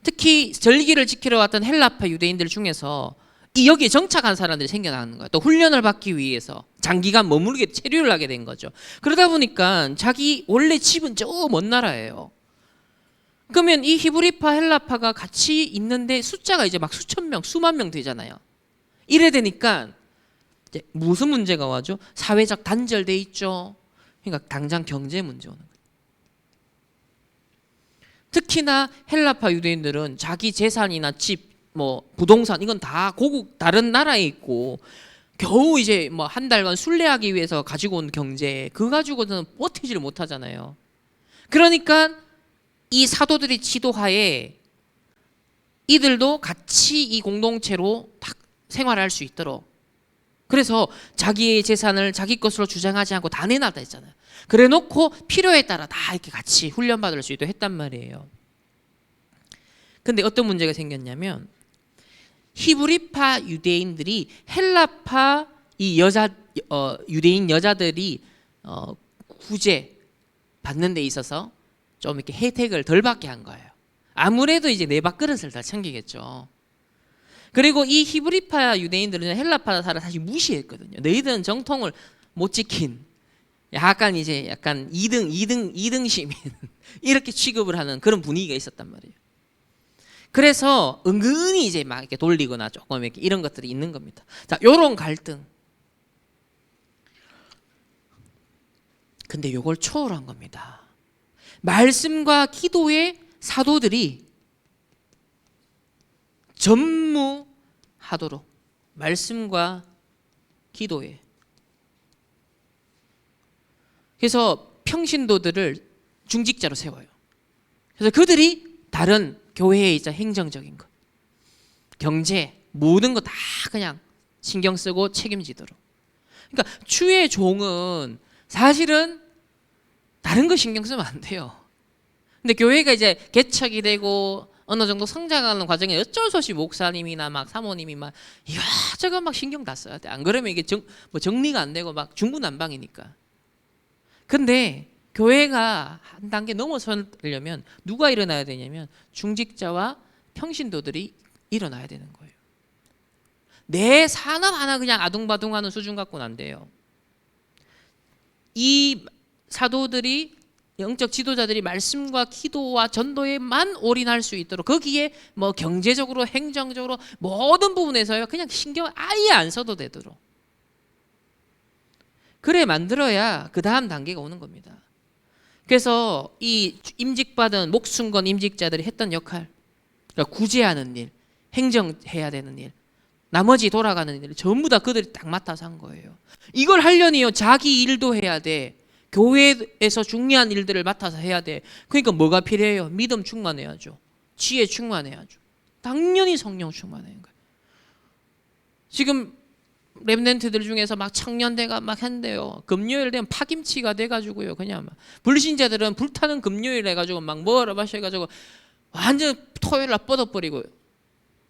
특히 절기를 지키러 왔던 헬라파 유대인들 중에서 이 여기에 정착한 사람들이 생겨나는 거예요. 또 훈련을 받기 위해서 장기간 머무르게 체류를 하게 된 거죠. 그러다 보니까 자기 원래 집은 저 먼 나라예요. 그러면 이 히브리파 헬라파가 같이 있는데 숫자가 이제 막 수천 명, 수만 명 되잖아요. 이래 되니까 이제 무슨 문제가 와죠? 사회적 단절돼 있죠. 그러니까 당장 경제 문제 오는 거예요. 특히나 헬라파 유대인들은 자기 재산이나 집, 뭐 부동산, 이건 다 고국 다른 나라에 있고, 겨우 이제 뭐 한 달간 순례하기 위해서 가지고 온 경제, 그거 가지고는 버티지를 못하잖아요. 그러니까 이 사도들의 지도하에 이들도 같이 이 공동체로 딱 생활할 수 있도록, 그래서 자기의 재산을 자기 것으로 주장하지 않고 다 내놨다 했잖아요. 그래 놓고 필요에 따라 다 이렇게 같이 훈련받을 수 있도록 했단 말이에요. 근데 어떤 문제가 생겼냐면 히브리파 유대인들이 헬라파 이 유대인 여자들이 구제 받는 데 있어서 좀 이렇게 혜택을 덜 받게 한 거예요. 아무래도 이제 내 밥그릇을 다 챙기겠죠. 그리고 이 히브리파 유대인들은 헬라파를 사실 무시했거든요. 너희들은 정통을 못 지킨 약간 2등 시민 이렇게 취급을 하는 그런 분위기가 있었단 말이에요. 그래서 은근히 이제 막 이렇게 돌리거나 조금 이렇게 이런 것들이 있는 겁니다. 자, 요런 갈등. 근데 요걸 초월한 겁니다. 말씀과 기도의 사도들이 전무하도록 말씀과 기도에, 그래서 평신도들을 중직자로 세워요. 그래서 그들이 다른 교회이자 행정적인 것, 경제, 모든 거 다 그냥 신경 쓰고 책임지도록. 그러니까 주의 종은 사실은 다른 거 신경 쓰면 안 돼요. 근데 교회가 이제 개척이 되고 어느 정도 성장하는 과정에 어쩔 수 없이 목사님이나 막 사모님이 막 이것저것 막 신경 다 써야 돼. 안 그러면 이게 정리가 안 되고 막 중구난방이니까. 근데 교회가 한 단계 넘어서려면 누가 일어나야 되냐면 중직자와 평신도들이 일어나야 되는 거예요. 내 산업 하나 그냥 아둥바둥하는 수준 갖고는 안 돼요. 이 사도들이, 영적 지도자들이 말씀과 기도와 전도에만 올인할 수 있도록, 거기에 뭐 경제적으로 행정적으로 모든 부분에서요 그냥 신경 아예 안 써도 되도록 그래 만들어야 그 다음 단계가 오는 겁니다. 그래서 이 임직받은 목숨건 임직자들이 했던 역할, 그러니까 구제하는 일, 행정해야 되는 일, 나머지 돌아가는 일 전부 다 그들이 딱 맡아서 한 거예요. 이걸 하려니요 자기 일도 해야 돼. 교회에서 중요한 일들을 맡아서 해야 돼. 그러니까 뭐가 필요해요? 믿음 충만해야죠. 지혜 충만해야죠. 당연히 성령 충만해야 거예요. 지금 렘넌트들 중에서 막 청년대가 막 한대요. 금요일 되면 파김치가 돼가지고요. 그냥 막 불신자들은 불타는 금요일 해가지고 막 뭐라 마셔가지고 완전 토요일 날 뻗어버리고요.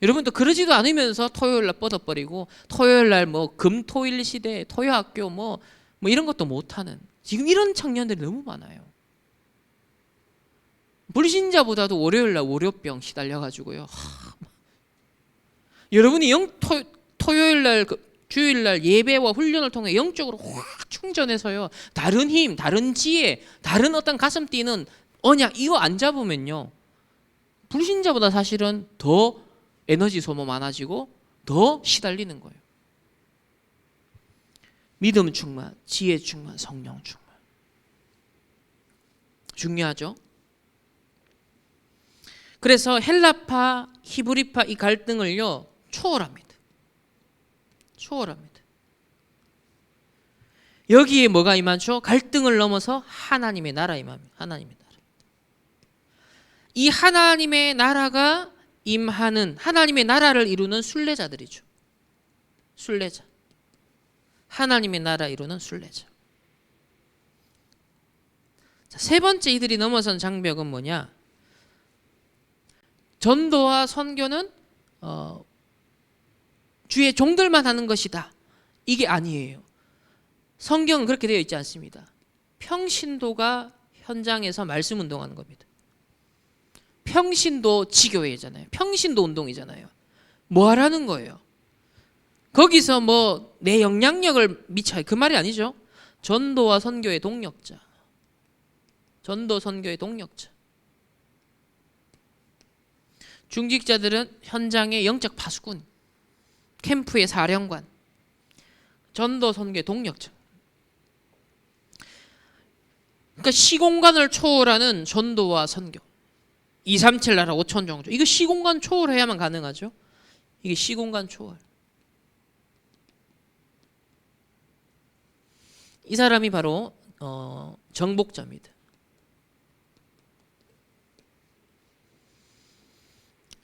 여러분도 그러지도 않으면서 토요일 날 뻗어버리고 토요일 날 뭐 금토일 시대 토요학교 뭐 이런 것도 못하는 지금 이런 청년들이 너무 많아요. 불신자보다도 월요일 날 월요병 시달려가지고요. 여러분이 토요일 날 주일 날 예배와 훈련을 통해 영적으로 확 충전해서요. 다른 힘, 다른 지혜, 다른 어떤 가슴 뛰는 언약 이거 안 잡으면요. 불신자보다 사실은 더 에너지 소모 많아지고 더 시달리는 거예요. 믿음 충만, 지혜 충만, 성령 충만. 중요하죠. 그래서 헬라파, 히브리파 이 갈등을요 초월합니다. 초월합니다. 여기에 뭐가 임하죠? 갈등을 넘어서 하나님의 나라 임합니다. 하나님의 나라. 이 하나님의 나라가 임하는, 하나님의 나라를 이루는 순례자들이죠. 순례자. 하나님의 나라 이루는 순례자. 자, 세 번째 이들이 넘어선 장벽은 뭐냐? 전도와 선교는 주의 종들만 하는 것이다. 이게 아니에요. 성경은 그렇게 되어 있지 않습니다. 평신도가 현장에서 말씀 운동하는 겁니다. 평신도 지교회잖아요. 평신도 운동이잖아요. 뭐 하라는 거예요? 거기서 뭐 내 영향력을 미쳐요. 그 말이 아니죠. 전도와 선교의 동력자. 전도 선교의 동력자. 중직자들은 현장의 영적 파수꾼, 캠프의 사령관, 전도 선교의 동력자. 그러니까 시공간을 초월하는 전도와 선교. 237 나라 5천 종족. 이거 시공간 초월해야만 가능하죠. 이게 시공간 초월. 이 사람이 바로 정복자입니다.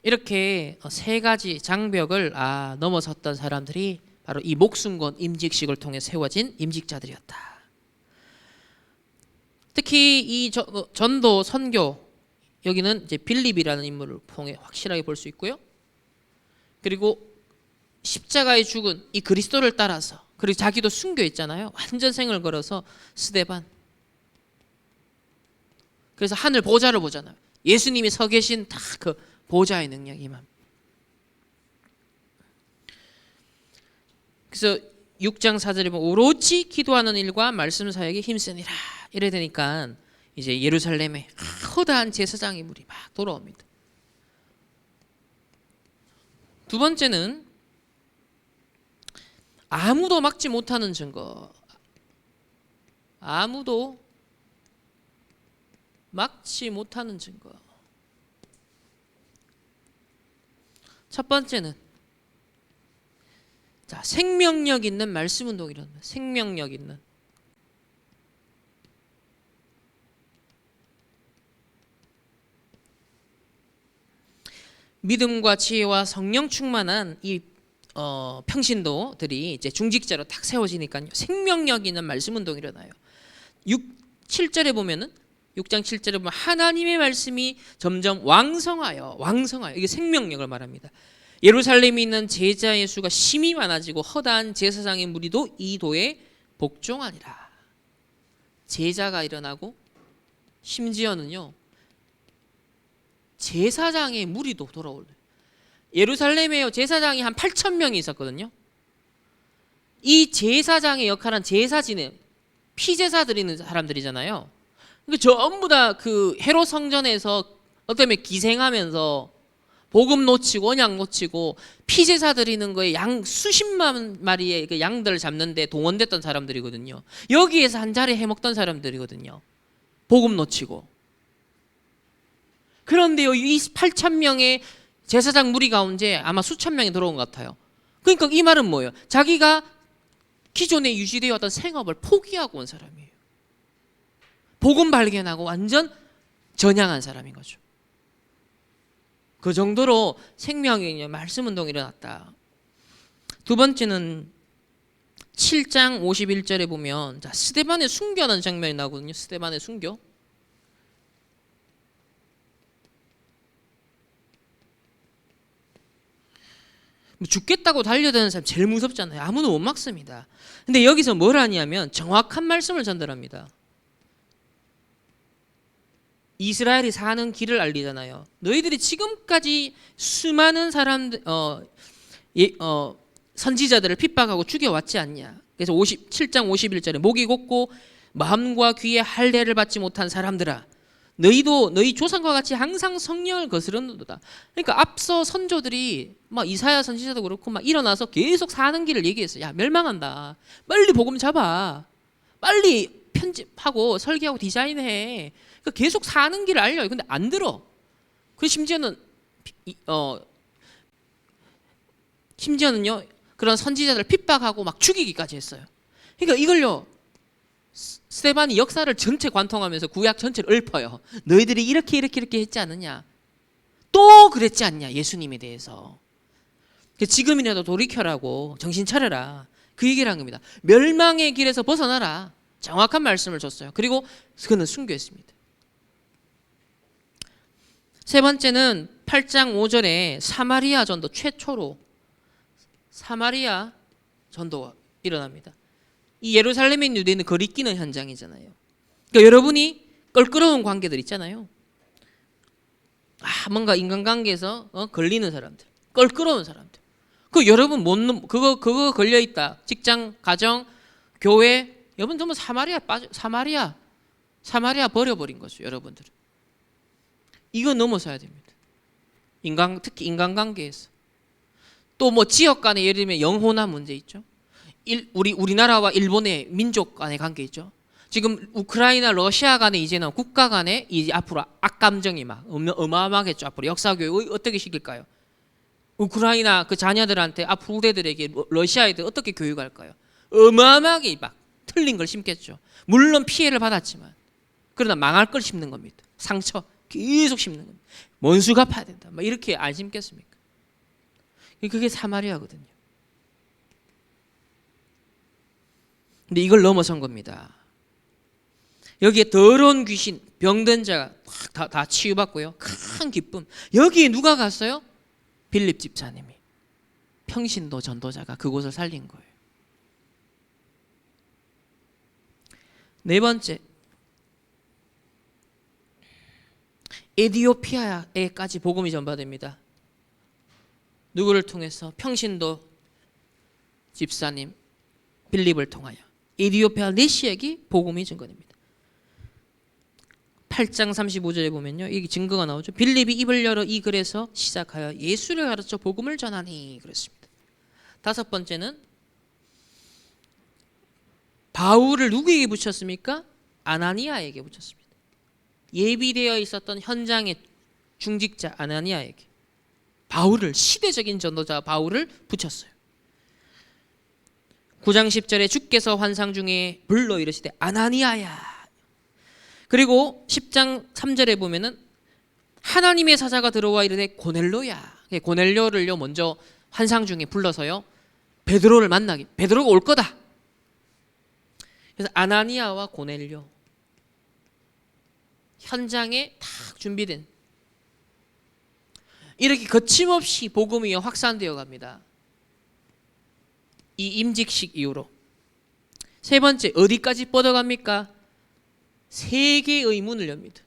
이렇게 세 가지 장벽을 넘어섰던 사람들이 바로 이 목숨권 임직식을 통해 세워진 임직자들이었다. 특히 이 전도 선교, 여기는 이제 빌립이라는 인물을 통해 확실하게 볼 수 있고요. 그리고 십자가에 죽은 이 그리스도를 따라서, 그리고 자기도 순교했잖아요. 완전 생을 걸어서 스데반. 그래서 하늘 보좌를 보잖아요. 예수님이 서 계신 다 그 보좌의 능력이 임합니다. 그래서 6장 4절에 보면 오로지 기도하는 일과 말씀 사역에 힘쓰니라 이래 되니까 이제 예루살렘에 커다란 제사장의 물이 막 돌아옵니다. 두 번째는 아무도 막지 못하는 증거. 아무도 막지 못하는 증거. 첫 번째는 생명력 있는 말씀 운동이라는 거예요. 생명력 있는. 믿음과 지혜와 성령 충만한 이 평신도들이 이제 중직자로 딱 세워지니까요. 생명력 있는 말씀 운동이 일어나요. 7절에 보면은 6장 7절에 보면 하나님의 말씀이 점점 왕성하여 이게 생명력을 말합니다. 예루살렘에 있는 제자의 수가 심히 많아지고 허다한 제사장의 무리도 이 도에 복종하니라. 제자가 일어나고 심지어는요 제사장의 무리도 돌아올래요. 예루살렘에 제사장이 한 8,000명이 있었거든요. 이 제사장의 역할은 제사 지내 피제사 드리는 사람들이잖아요. 그러니까 전부 다 그 헤롯 성전에서 어쩌면 기생하면서 복음 놓치고 언약 놓치고 피제사 드리는 거에 양 수십만 마리의 그 양들을 잡는데 동원됐던 사람들이거든요. 여기에서 한 자리 해먹던 사람들이거든요. 복음 놓치고. 그런데요, 이 8,000명의 제사장 무리 가운데 아마 수천 명이 들어온 것 같아요. 그러니까 이 말은 뭐예요? 자기가 기존에 유지되어 왔던 생업을 포기하고 온 사람이에요. 복음 발견하고 완전 전향한 사람인 거죠. 그 정도로 생명의 말씀 운동이 일어났다. 두 번째는 7장 51절에 보면 스데반의 순교하는 장면이 나오거든요. 스데반의 순교. 죽겠다고 달려드는 사람 제일 무섭잖아요. 아무도 못 막습니다. 근데 여기서 뭘 하냐면 정확한 말씀을 전달합니다. 이스라엘이 사는 길을 알리잖아요. 너희들이 지금까지 수많은 사람들 선지자들을 핍박하고 죽여왔지 않냐. 그래서 7장 51절에 목이 곧고 마음과 귀에 할례를 받지 못한 사람들아, 너희도 너희 조상과 같이 항상 성령을 거스르는도다. 그러니까 앞서 선조들이 막 이사야 선지자도 그렇고 막 일어나서 계속 사는 길을 얘기했어요. 야, 멸망한다. 빨리 복음 잡아. 빨리 편집하고 설계하고 디자인해. 그러니까 계속 사는 길을 알려요. 근데 안 들어. 그 심지어는요 그런 선지자들을 핍박하고 막 죽이기까지 했어요. 그러니까 이걸요 스데반이 역사를 전체 관통하면서 구약 전체를 읊어요. 너희들이 이렇게 했지 않느냐. 또 그랬지 않냐. 예수님에 대해서. 지금이라도 돌이켜라고, 정신 차려라. 그 얘기를 한 겁니다. 멸망의 길에서 벗어나라. 정확한 말씀을 줬어요. 그리고 그는 순교했습니다. 세 번째는 8장 5절에 사마리아 전도, 최초로 사마리아 전도가 일어납니다. 이 예루살렘에 있는 유대인은 거리끼는 현장이잖아요. 그러니까 여러분이 껄끄러운 관계들 있잖아요. 뭔가 인간관계에서 걸리는 사람들, 껄끄러운 사람들. 그 여러분 그거 걸려 있다. 직장, 가정, 교회. 여러분 정말 사마리아 버려버린 거죠. 여러분들은 이거 넘어서야 됩니다. 특히 인간관계에서. 또 뭐 지역 간에 예를 들면 영혼화 문제 있죠. 우리나라와 일본의 민족 간의 관계 있죠. 지금 우크라이나, 러시아 간에 이제는 국가 간에 이제 앞으로 악감정이 막 어마어마하겠죠. 앞으로 역사교육 어떻게 시킬까요? 우크라이나 그 자녀들한테 앞으로 후대들에게 러시아 애들 어떻게 교육할까요? 어마어마하게 막 틀린 걸 심겠죠. 물론 피해를 받았지만 그러나 망할 걸 심는 겁니다. 상처 계속 심는 겁니다. 원수가 파야 된다. 막 이렇게 안 심겠습니까? 그게 사마리아거든요. 근데 이걸 넘어선 겁니다. 여기에 더러운 귀신, 병든 자가 다 치유받고요. 큰 기쁨. 여기에 누가 갔어요? 빌립 집사님이. 평신도 전도자가 그곳을 살린 거예요. 네 번째, 에디오피아에까지 복음이 전파됩니다. 누구를 통해서? 평신도 집사님 빌립을 통하여 에디오피아 내시에게 복음이 증거됩니다. 8장 35절에 보면요, 이 증거가 나오죠. 빌립이 입을 열어 이 글에서 시작하여 예수를 가르쳐 복음을 전하니 그랬습니다. 다섯 번째는 바울을 누구에게 붙였습니까? 아나니아에게 붙였습니다. 예비되어 있었던 현장의 중직자 아나니아에게 바울을, 시대적인 전도자 바울을 붙였어요. 9장 10절에 주께서 환상 중에 불러 이르시되 아나니아야. 그리고 10장 3절에 보면은 하나님의 사자가 들어와 이르되 고넬로야. 고넬료를요 먼저 환상 중에 불러서요 베드로를 만나게, 베드로가 올 거다. 그래서 아나니아와 고넬료 현장에 딱 준비된, 이렇게 거침없이 복음이 확산되어 갑니다. 이 임직식 이후로. 세 번째, 어디까지 뻗어갑니까? 세계의 문을 엽니다.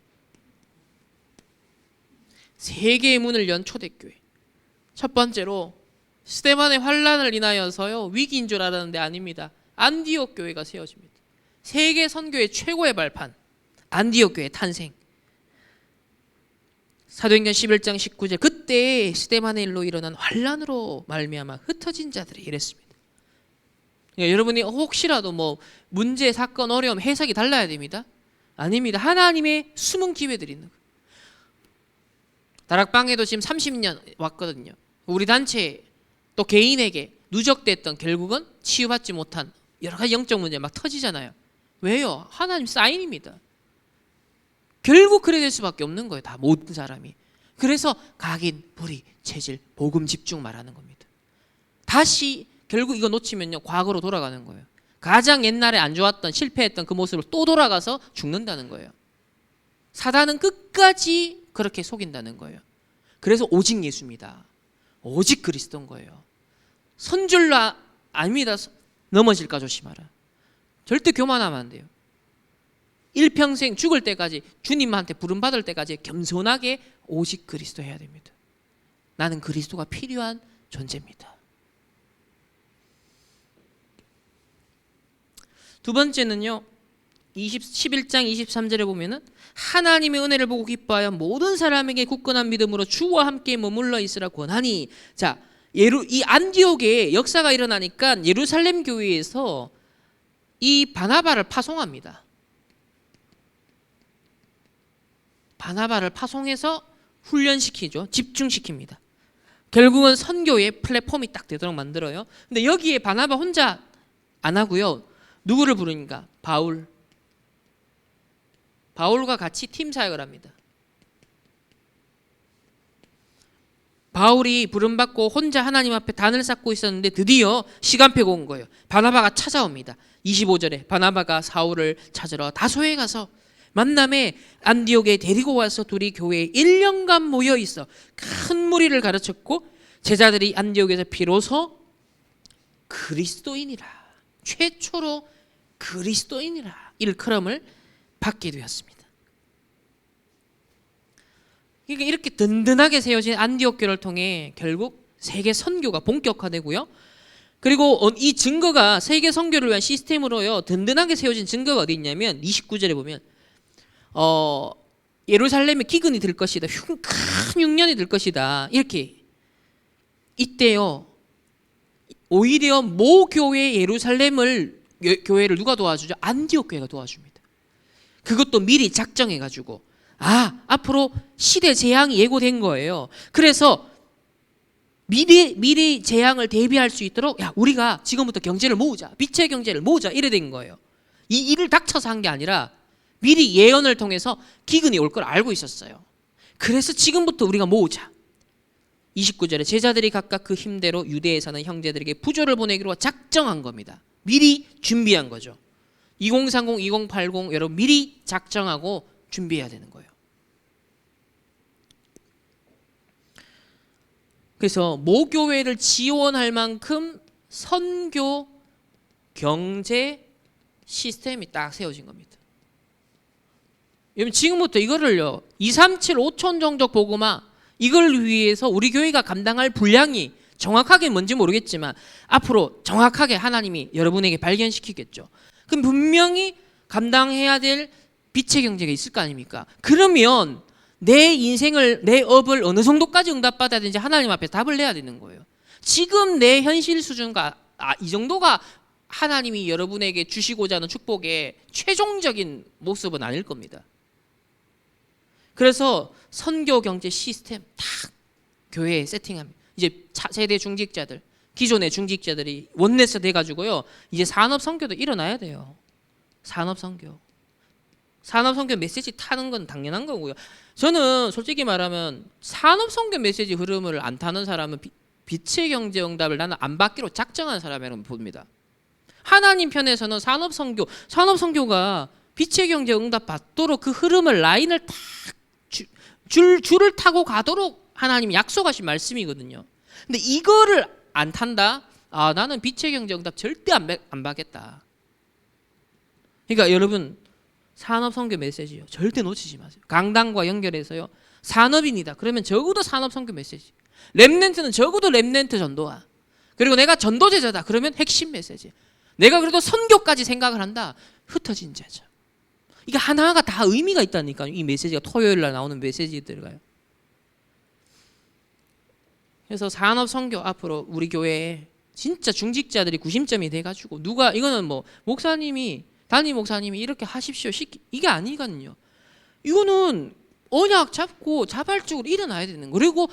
세계의 문을 연 초대교회. 첫 번째로 스데반의 환란을 인하여서요 위기인 줄 알았는데 아닙니다. 안디옥 교회가 세워집니다. 세계 선교의 최고의 발판, 안디옥 교회 탄생. 사도행전 11장 19절, 그때 스데반의 일로 일어난 환란으로 말미암아 흩어진 자들이 이랬습니다. 그러니까 여러분이 혹시라도 뭐 문제, 사건, 어려움, 해석이 달라야 됩니다. 아닙니다. 하나님의 숨은 기회들이 있는 거예요. 다락방에도 지금 30년 왔거든요. 우리 단체 또 개인에게 누적됐던, 결국은 치유받지 못한 여러 가지 영적 문제 막 터지잖아요. 왜요? 하나님 사인입니다. 결국 그래 될 수밖에 없는 거예요. 다 모든 사람이. 그래서 각인, 불의, 체질, 복음 집중 말하는 겁니다. 다시 결국 이거 놓치면요 과거로 돌아가는 거예요. 가장 옛날에 안 좋았던, 실패했던 그 모습으로 또 돌아가서 죽는다는 거예요. 사단은 끝까지 그렇게 속인다는 거예요. 그래서 오직 예수입니다. 오직 그리스도인 거예요. 선줄로 아닙니다. 넘어질까 조심하라. 절대 교만하면 안 돼요. 일평생 죽을 때까지, 주님한테 부름받을 때까지 겸손하게 오직 그리스도 해야 됩니다. 나는 그리스도가 필요한 존재입니다. 두 번째는요, 11장 23절에 보면은 하나님의 은혜를 보고 기뻐하여 모든 사람에게 굳건한 믿음으로 주와 함께 머물러 있으라 권하니. 자, 이 안디옥에 역사가 일어나니까 예루살렘 교회에서 이 바나바를 파송합니다. 바나바를 파송해서 훈련시키죠. 집중시킵니다. 결국은 선교의 플랫폼이 딱 되도록 만들어요. 근데 여기에 바나바 혼자 안 하고요. 누구를 부르니까? 바울과 같이 팀 사역을 합니다. 바울이 부름받고 혼자 하나님 앞에 단을 쌓고 있었는데 드디어 시간표가 온 거예요. 바나바가 찾아옵니다. 25절에 바나바가 사울을 찾으러 다소에 가서 만남에 안디옥에 데리고 와서 둘이 교회에 1년간 모여 있어 큰 무리를 가르쳤고, 제자들이 안디옥에서 비로소 그리스도인이라, 최초로 그리스도인이라 일컬음을 받게 되었습니다. 그러니까 이렇게 든든하게 세워진 안디옥 교를 통해 결국 세계 선교가 본격화되고요. 그리고 이 증거가 세계 선교를 위한 시스템으로요 든든하게 세워진 증거가 어디 있냐면 29절에 보면 예루살렘에 기근이 들 것이다, 큰 흉년이 들 것이다, 이렇게. 이때요 오히려 모 교회 예루살렘을 교회를 누가 도와주죠? 안디옥 교회가 도와줍니다. 그것도 미리 작정해가지고 앞으로 시대 재앙이 예고된 거예요. 그래서 미리 재앙을 대비할 수 있도록 우리가 지금부터 경제를 모으자, 빛의 경제를 모으자, 이래 된 거예요. 이 일을 닥쳐서 한 게 아니라 미리 예언을 통해서 기근이 올 걸 알고 있었어요. 그래서 지금부터 우리가 모으자. 29절에 제자들이 각각 그 힘대로 유대에 사는 형제들에게 부조를 보내기로 작정한 겁니다. 미리 준비한 거죠. 2030, 2080 여러분 미리 작정하고 준비해야 되는 거예요. 그래서 모교회를 지원할 만큼 선교 경제 시스템이 딱 세워진 겁니다. 여러분 지금부터 이거를요 237 5천 종족 복음화 이걸 위해서 우리 교회가 감당할 분량이 정확하게 뭔지 모르겠지만 앞으로 정확하게 하나님이 여러분에게 발견시키겠죠. 그럼 분명히 감당해야 될 빛의 경제가 있을 거 아닙니까? 그러면 내 인생을 내 업을 어느 정도까지 응답받아야 되는지 하나님 앞에 답을 내야 되는 거예요. 지금 내 현실 수준과 이 정도가 하나님이 여러분에게 주시고자 하는 축복의 최종적인 모습은 아닐 겁니다. 그래서 선교 경제 시스템 딱 교회에 세팅합니다. 이제 차세대 중직자들, 기존의 중직자들이 원내스 돼가지고요. 이제 산업 선교도 일어나야 돼요. 산업 선교. 산업 선교 메시지 타는 건 당연한 거고요. 저는 솔직히 말하면 산업 선교 메시지 흐름을 안 타는 사람은 빛의 경제 응답을 나는 안 받기로 작정한 사람이라고 봅니다. 하나님 편에서는 산업 선교가 빛의 경제 응답 받도록 그 흐름을 라인을 탁 줄을 타고 가도록 하나님이 약속하신 말씀이거든요. 근데 이거를 안 탄다? 나는 빛의 경제 응답 절대 안 받겠다. 그러니까 여러분 산업 선교 메시지요. 절대 놓치지 마세요. 강단과 연결해서요. 산업인이다. 그러면 적어도 산업 선교 메시지. 렘넌트는 적어도 렘넌트 전도와. 그리고 내가 전도제자다. 그러면 핵심 메시지. 내가 그래도 선교까지 생각을 한다. 흩어진 제자. 이게 하나하나가 다 의미가 있다니까요. 이 메시지가 토요일 날 나오는 메시지들가요. 그래서 산업 선교 앞으로 우리 교회에 진짜 중직자들이 구심점이 돼가지고 누가 이거는 뭐 목사님이 담임 목사님이 이렇게 하십시오 이게 아니거든요. 이거는 언약 잡고 자발적으로 일어나야 되는 거. 그리고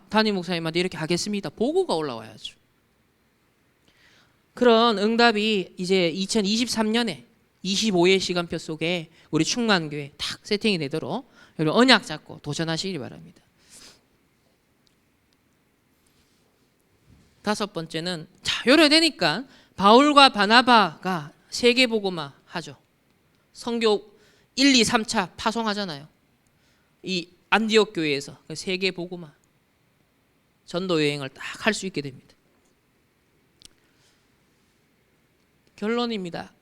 담임 목사님한테 이렇게 하겠습니다. 보고가 올라와야죠. 그런 응답이 이제 2023년에 25의 시간표 속에 우리 충만교회 딱 세팅이 되도록 여러분 언약 잡고 도전하시기 바랍니다. 다섯 번째는 요래 되니까 바울과 바나바가 세계복음화 하죠. 선교 1, 2, 3차 파송하잖아요. 이 안디옥 교회에서 세계복음화 전도 여행을 딱 할 수 있게 됩니다. 결론입니다.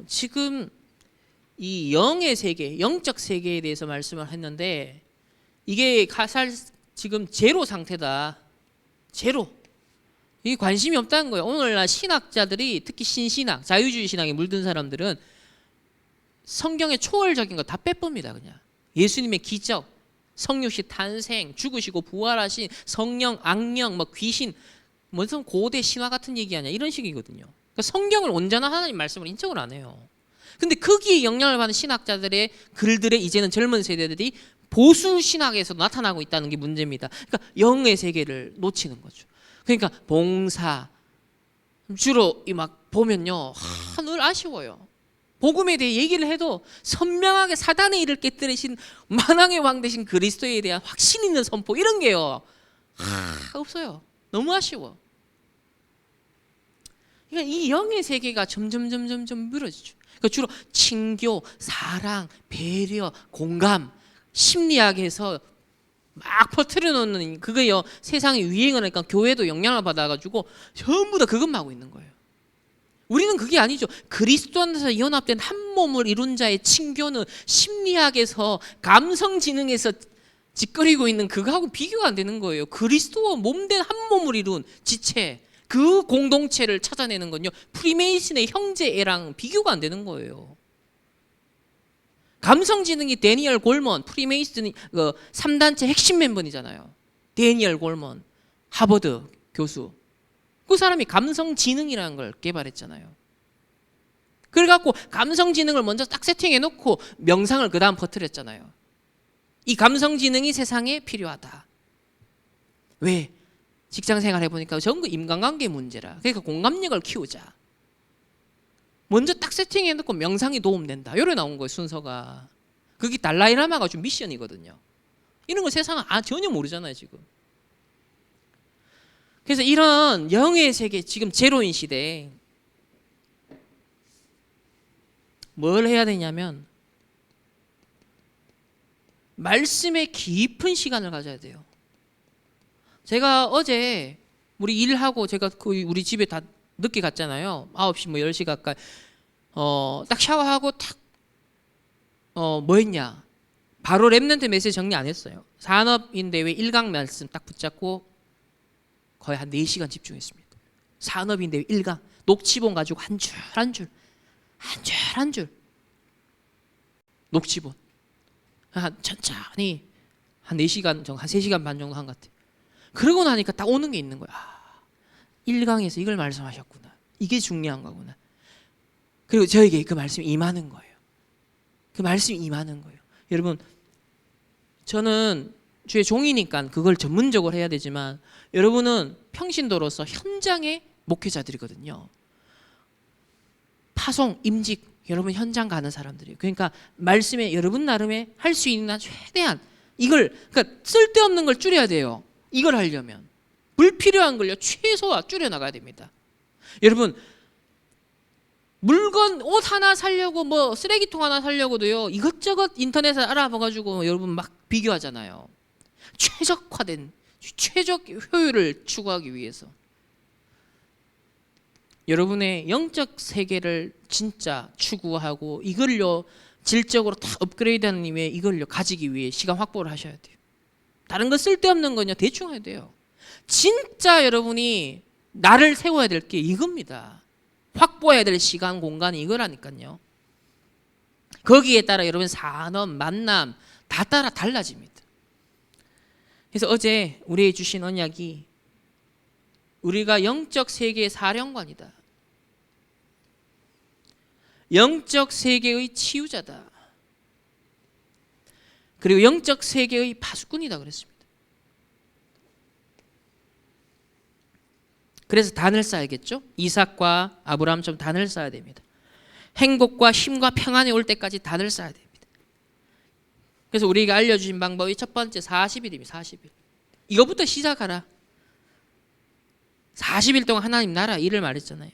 지금 이 영의 세계, 영적 세계에 대해서 말씀을 했는데 이게 지금 제로 상태다. 제로. 이게 관심이 없다는 거예요. 오늘날 신학자들이 특히 신신학, 자유주의 신학에 물든 사람들은 성경의 초월적인 거 다 빼봅니다. 그냥 예수님의 기적, 성육신 탄생, 죽으시고 부활하신 성령, 악령, 뭐 귀신, 무슨 고대 신화 같은 얘기 아니야 이런 식이거든요. 그러니까 성경을 온전한 하나님 말씀을 인정을 안 해요. 근데 거기에 영향을 받는 신학자들의 글들에 이제는 젊은 세대들이 보수 신학에서 나타나고 있다는 게 문제입니다. 그러니까 영의 세계를 놓치는 거죠. 그러니까 봉사 주로 막 보면요 늘 아쉬워요. 복음에 대해 얘기를 해도 선명하게 사단의 일을 깨뜨리신 만왕의 왕 되신 그리스도에 대한 확신 있는 선포 이런 게요 없어요. 너무 아쉬워. 그러니까 이 영의 세계가 점점 무너지죠. 그러니까 주로 친교, 사랑, 배려, 공감, 심리학에서 막 퍼뜨려 놓는 그거요 세상에 유행을 하니까 교회도 영향을 받아가지고 전부 다 그것만 하고 있는 거예요. 우리는 그게 아니죠. 그리스도 안에서 연합된 한 몸을 이룬 자의 친교는 심리학에서 감성지능에서 짓거리고 있는 그거하고 비교가 안 되는 거예요. 그리스도와 몸된 한 몸을 이룬 지체 그 공동체를 찾아내는 건요 프리메이슨의 형제애랑 비교가 안 되는 거예요. 감성지능이 데니얼 골먼 프리메이슨이 3단체 핵심 멤버이잖아요. 데니얼 골먼 하버드 교수. 그 사람이 감성지능이라는 걸 개발했잖아요. 그래갖고 감성지능을 먼저 딱 세팅해놓고 명상을 그 다음 퍼뜨렸잖아요. 이 감성지능이 세상에 필요하다. 왜? 직장생활 해보니까 전부 인간관계 문제라. 그러니까 공감력을 키우자. 먼저 딱 세팅해놓고 명상이 도움된다. 이래 나온 거예요, 순서가. 그게 달라이라마가 준 미션이거든요. 이런 거 세상은 전혀 모르잖아요, 지금. 그래서 이런 영의 세계, 지금 제로인 시대에 뭘 해야 되냐면 말씀에 깊은 시간을 가져야 돼요. 제가 어제 우리 일하고 제가 우리 집에 다 늦게 갔잖아요. 9시 10시 가까이. 딱 샤워하고 딱 뭐 했냐? 바로 랩넌트 메시지 정리 안 했어요. 산업인대회 1강 말씀 딱 붙잡고 거의 한 4시간 집중했습니다. 산업인대회 1강 녹취본 가지고 한 줄 한 줄 녹취본 천천히 한 4시간 정도, 한 3시간 반 정도 한 것 같아요. 그러고 나니까 딱 오는 게 있는 거야. 1강에서 이걸 말씀하셨구나. 이게 중요한 거구나. 그리고 저에게 그 말씀이 임하는 거예요. 그 말씀이 임하는 거예요. 여러분, 저는 주의 종이니까 그걸 전문적으로 해야 되지만 여러분은 평신도로서 현장의 목회자들이거든요. 파송, 임직, 여러분 현장 가는 사람들이에요. 그러니까 말씀에 여러분 나름의 할 수 있는 한 최대한 이걸, 그러니까 쓸데없는 걸 줄여야 돼요. 이걸 하려면 불필요한 걸요 최소화 줄여 나가야 됩니다. 여러분, 물건 옷 하나 사려고 뭐 쓰레기통 하나 사려고도요 이것저것 인터넷에 알아봐가지고 여러분 막 비교하잖아요. 최적화된 최적 효율을 추구하기 위해서 여러분의 영적 세계를 진짜 추구하고 이걸요 질적으로 다 업그레이드하는 이후에 이걸요 가지기 위해 시간 확보를 하셔야 돼요. 다른 거 쓸데없는 건요 대충 해야 돼요. 진짜 여러분이 나를 세워야 될 게 이겁니다. 확보해야 될 시간 공간이 이거라니까요. 거기에 따라 여러분 산업 만남 다 따라 달라집니다. 그래서 어제 우리에게 주신 언약이 우리가 영적 세계의 사령관이다. 영적 세계의 치유자다. 그리고 영적 세계의 파수꾼이다 그랬습니다. 그래서 단을 쌓아야겠죠. 이삭과 아브라함처럼 단을 쌓아야 됩니다. 행복과 힘과 평안이 올 때까지 단을 쌓아야 됩니다. 그래서 우리가 알려주신 방법이 첫 번째 40일입니다. 40일. 이거부터 시작하라. 40일 동안 하나님 나라 일을 말했잖아요.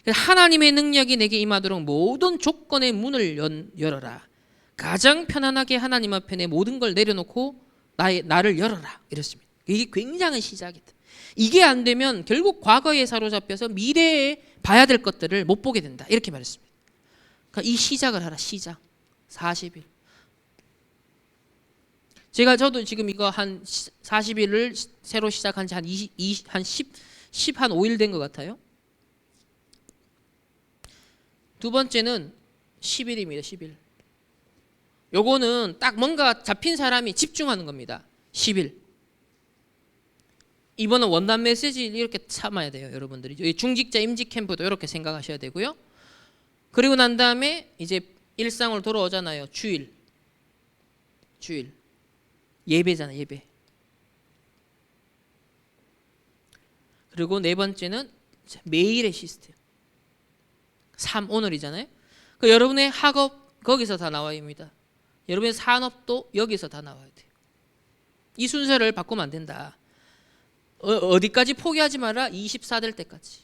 그래서 하나님의 능력이 내게 임하도록 모든 조건의 문을 열어라. 가장 편안하게 하나님 앞에 내 모든 걸 내려놓고 나를 열어라. 이랬습니다. 이게 굉장한 시작이다. 이게 안 되면 결국 과거에 사로잡혀서 미래에 봐야 될 것들을 못 보게 된다. 이렇게 말했습니다. 그러니까 이 시작을 하라. 시작. 40일. 저도 지금 이거 한 40일을 새로 시작한 지 한 5일 된 것 같아요. 두 번째는 10일입니다. 10일. 요거는 딱 뭔가 잡힌 사람이 집중하는 겁니다. 10일. 이번은 원단 메시지 이렇게 참아야 돼요, 여러분들이. 중직자 임직 캠프도 이렇게 생각하셔야 되고요. 그리고 난 다음에 이제 일상으로 돌아오잖아요. 주일. 예배잖아요, 예배. 그리고 네 번째는 매일의 시스템. 오늘이잖아요. 그 여러분의 학업 거기서 다 나와야 합니다. 여러분의 산업도 여기서 다 나와야 돼요. 이 순서를 바꾸면 안 된다. 어디까지 포기하지 마라? 24 될 때까지.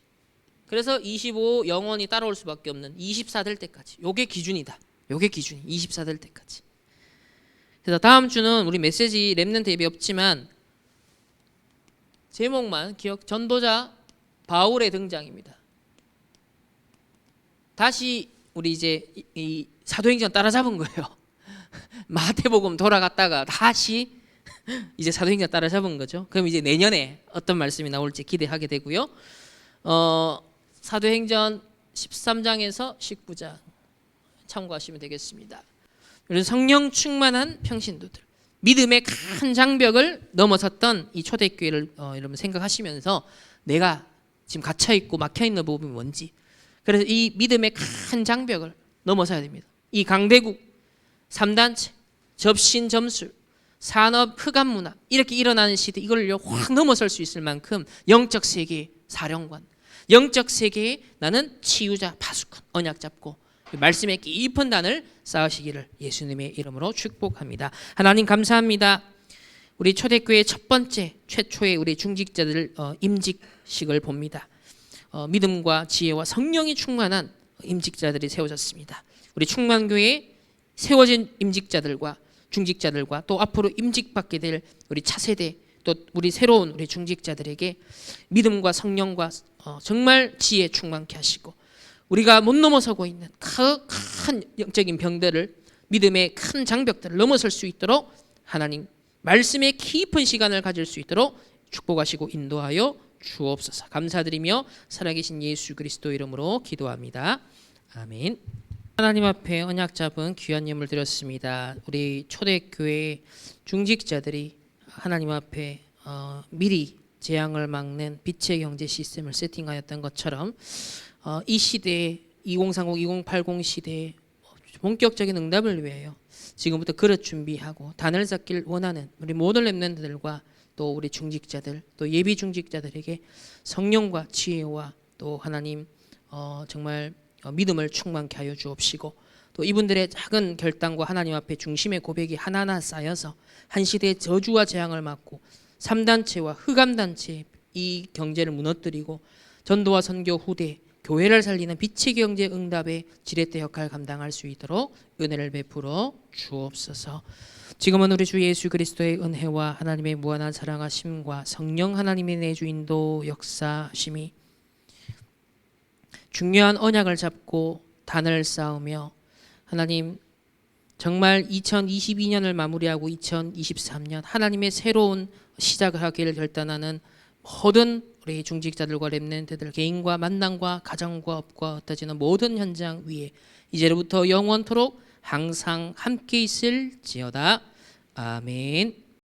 그래서 25 영원히 따라올 수밖에 없는 24 될 때까지. 요게 기준이다. 요게 기준이 24 될 때까지. 그래서 다음 주는 우리 메시지 랩넌트 예배 없지만 제목만 기억, 전도자 바울의 등장입니다. 다시 우리 이제 이 사도행전 따라잡은 거예요. 마태복음 돌아갔다가 다시 이제 사도행전 따라잡은 거죠. 그럼 이제 내년에 어떤 말씀이 나올지 기대하게 되고요. 사도행전 13장에서 19장 참고하시면 되겠습니다. 그래서 성령 충만한 평신도들, 믿음의 큰 장벽을 넘어섰던 이 초대교회를 여러분 생각하시면서 내가 지금 갇혀 있고 막혀 있는 부분이 뭔지, 그래서 이 믿음의 큰 장벽을 넘어서야 됩니다. 이 강대국, 3단체, 접신 점술, 산업, 흑암 문화 이렇게 일어나는 시대, 이걸 확 넘어설 수 있을 만큼 영적 세계의 사령관, 영적 세계의 나는 치유자, 파수꾼, 언약 잡고 말씀의 깊은 단을 쌓으시기를 예수님의 이름으로 축복합니다. 하나님 감사합니다. 우리 초대교회 첫 번째 최초의 우리 중직자들 임직식을 봅니다. 믿음과 지혜와 성령이 충만한 임직자들이 세워졌습니다. 우리 충만교회에 세워진 임직자들과 중직자들과 또 앞으로 임직받게 될 우리 차세대 또 우리 새로운 우리 중직자들에게 믿음과 성령과 정말 지혜 충만케 하시고 우리가 못 넘어서고 있는 큰 영적인 병들을 믿음의 큰 장벽들을 넘어설 수 있도록 하나님 말씀의 깊은 시간을 가질 수 있도록 축복하시고 인도하여 주옵소서. 감사드리며 살아계신 예수 그리스도 이름으로 기도합니다. 아멘. 하나님 앞에 언약 잡은 귀한 예물 드렸습니다. 우리 초대교회 중직자들이 하나님 앞에 미리 재앙을 막는 빛의 경제 시스템을 세팅하였던 것처럼 이 시대에 2030, 2080 시대에 본격적인 응답을 위하여 지금부터 그릇 준비하고 단을 쌓길 원하는 우리 모든 렘넌트들과 또 우리 중직자들 또 예비 중직자들에게 성령과 지혜와 또 하나님 정말 믿음을 충만케 하여 주옵시고 또 이분들의 작은 결단과 하나님 앞에 중심의 고백이 하나하나 쌓여서 한 시대의 저주와 재앙을 막고 3단체와 흑암단체 이 경제를 무너뜨리고 전도와 선교 후대 교회를 살리는 빛의 경제 응답의 지렛대 역할을 감당할 수 있도록 은혜를 베풀어 주옵소서. 지금은 우리 주 예수 그리스도의 은혜와 하나님의 무한한 사랑하심과 성령 하나님의 내주 인도 역사심이 중요한 언약을 잡고 단을 쌓으며 하나님 정말 2022년을 마무리하고 2023년 하나님의 새로운 시작을 하기를 결단하는 모든 우리 중직자들과 렘넌트들 개인과 만남과 가정과 업과 흩어지는 모든 현장 위에 이제로부터 영원토록 항상 함께 있을지어다. 아멘.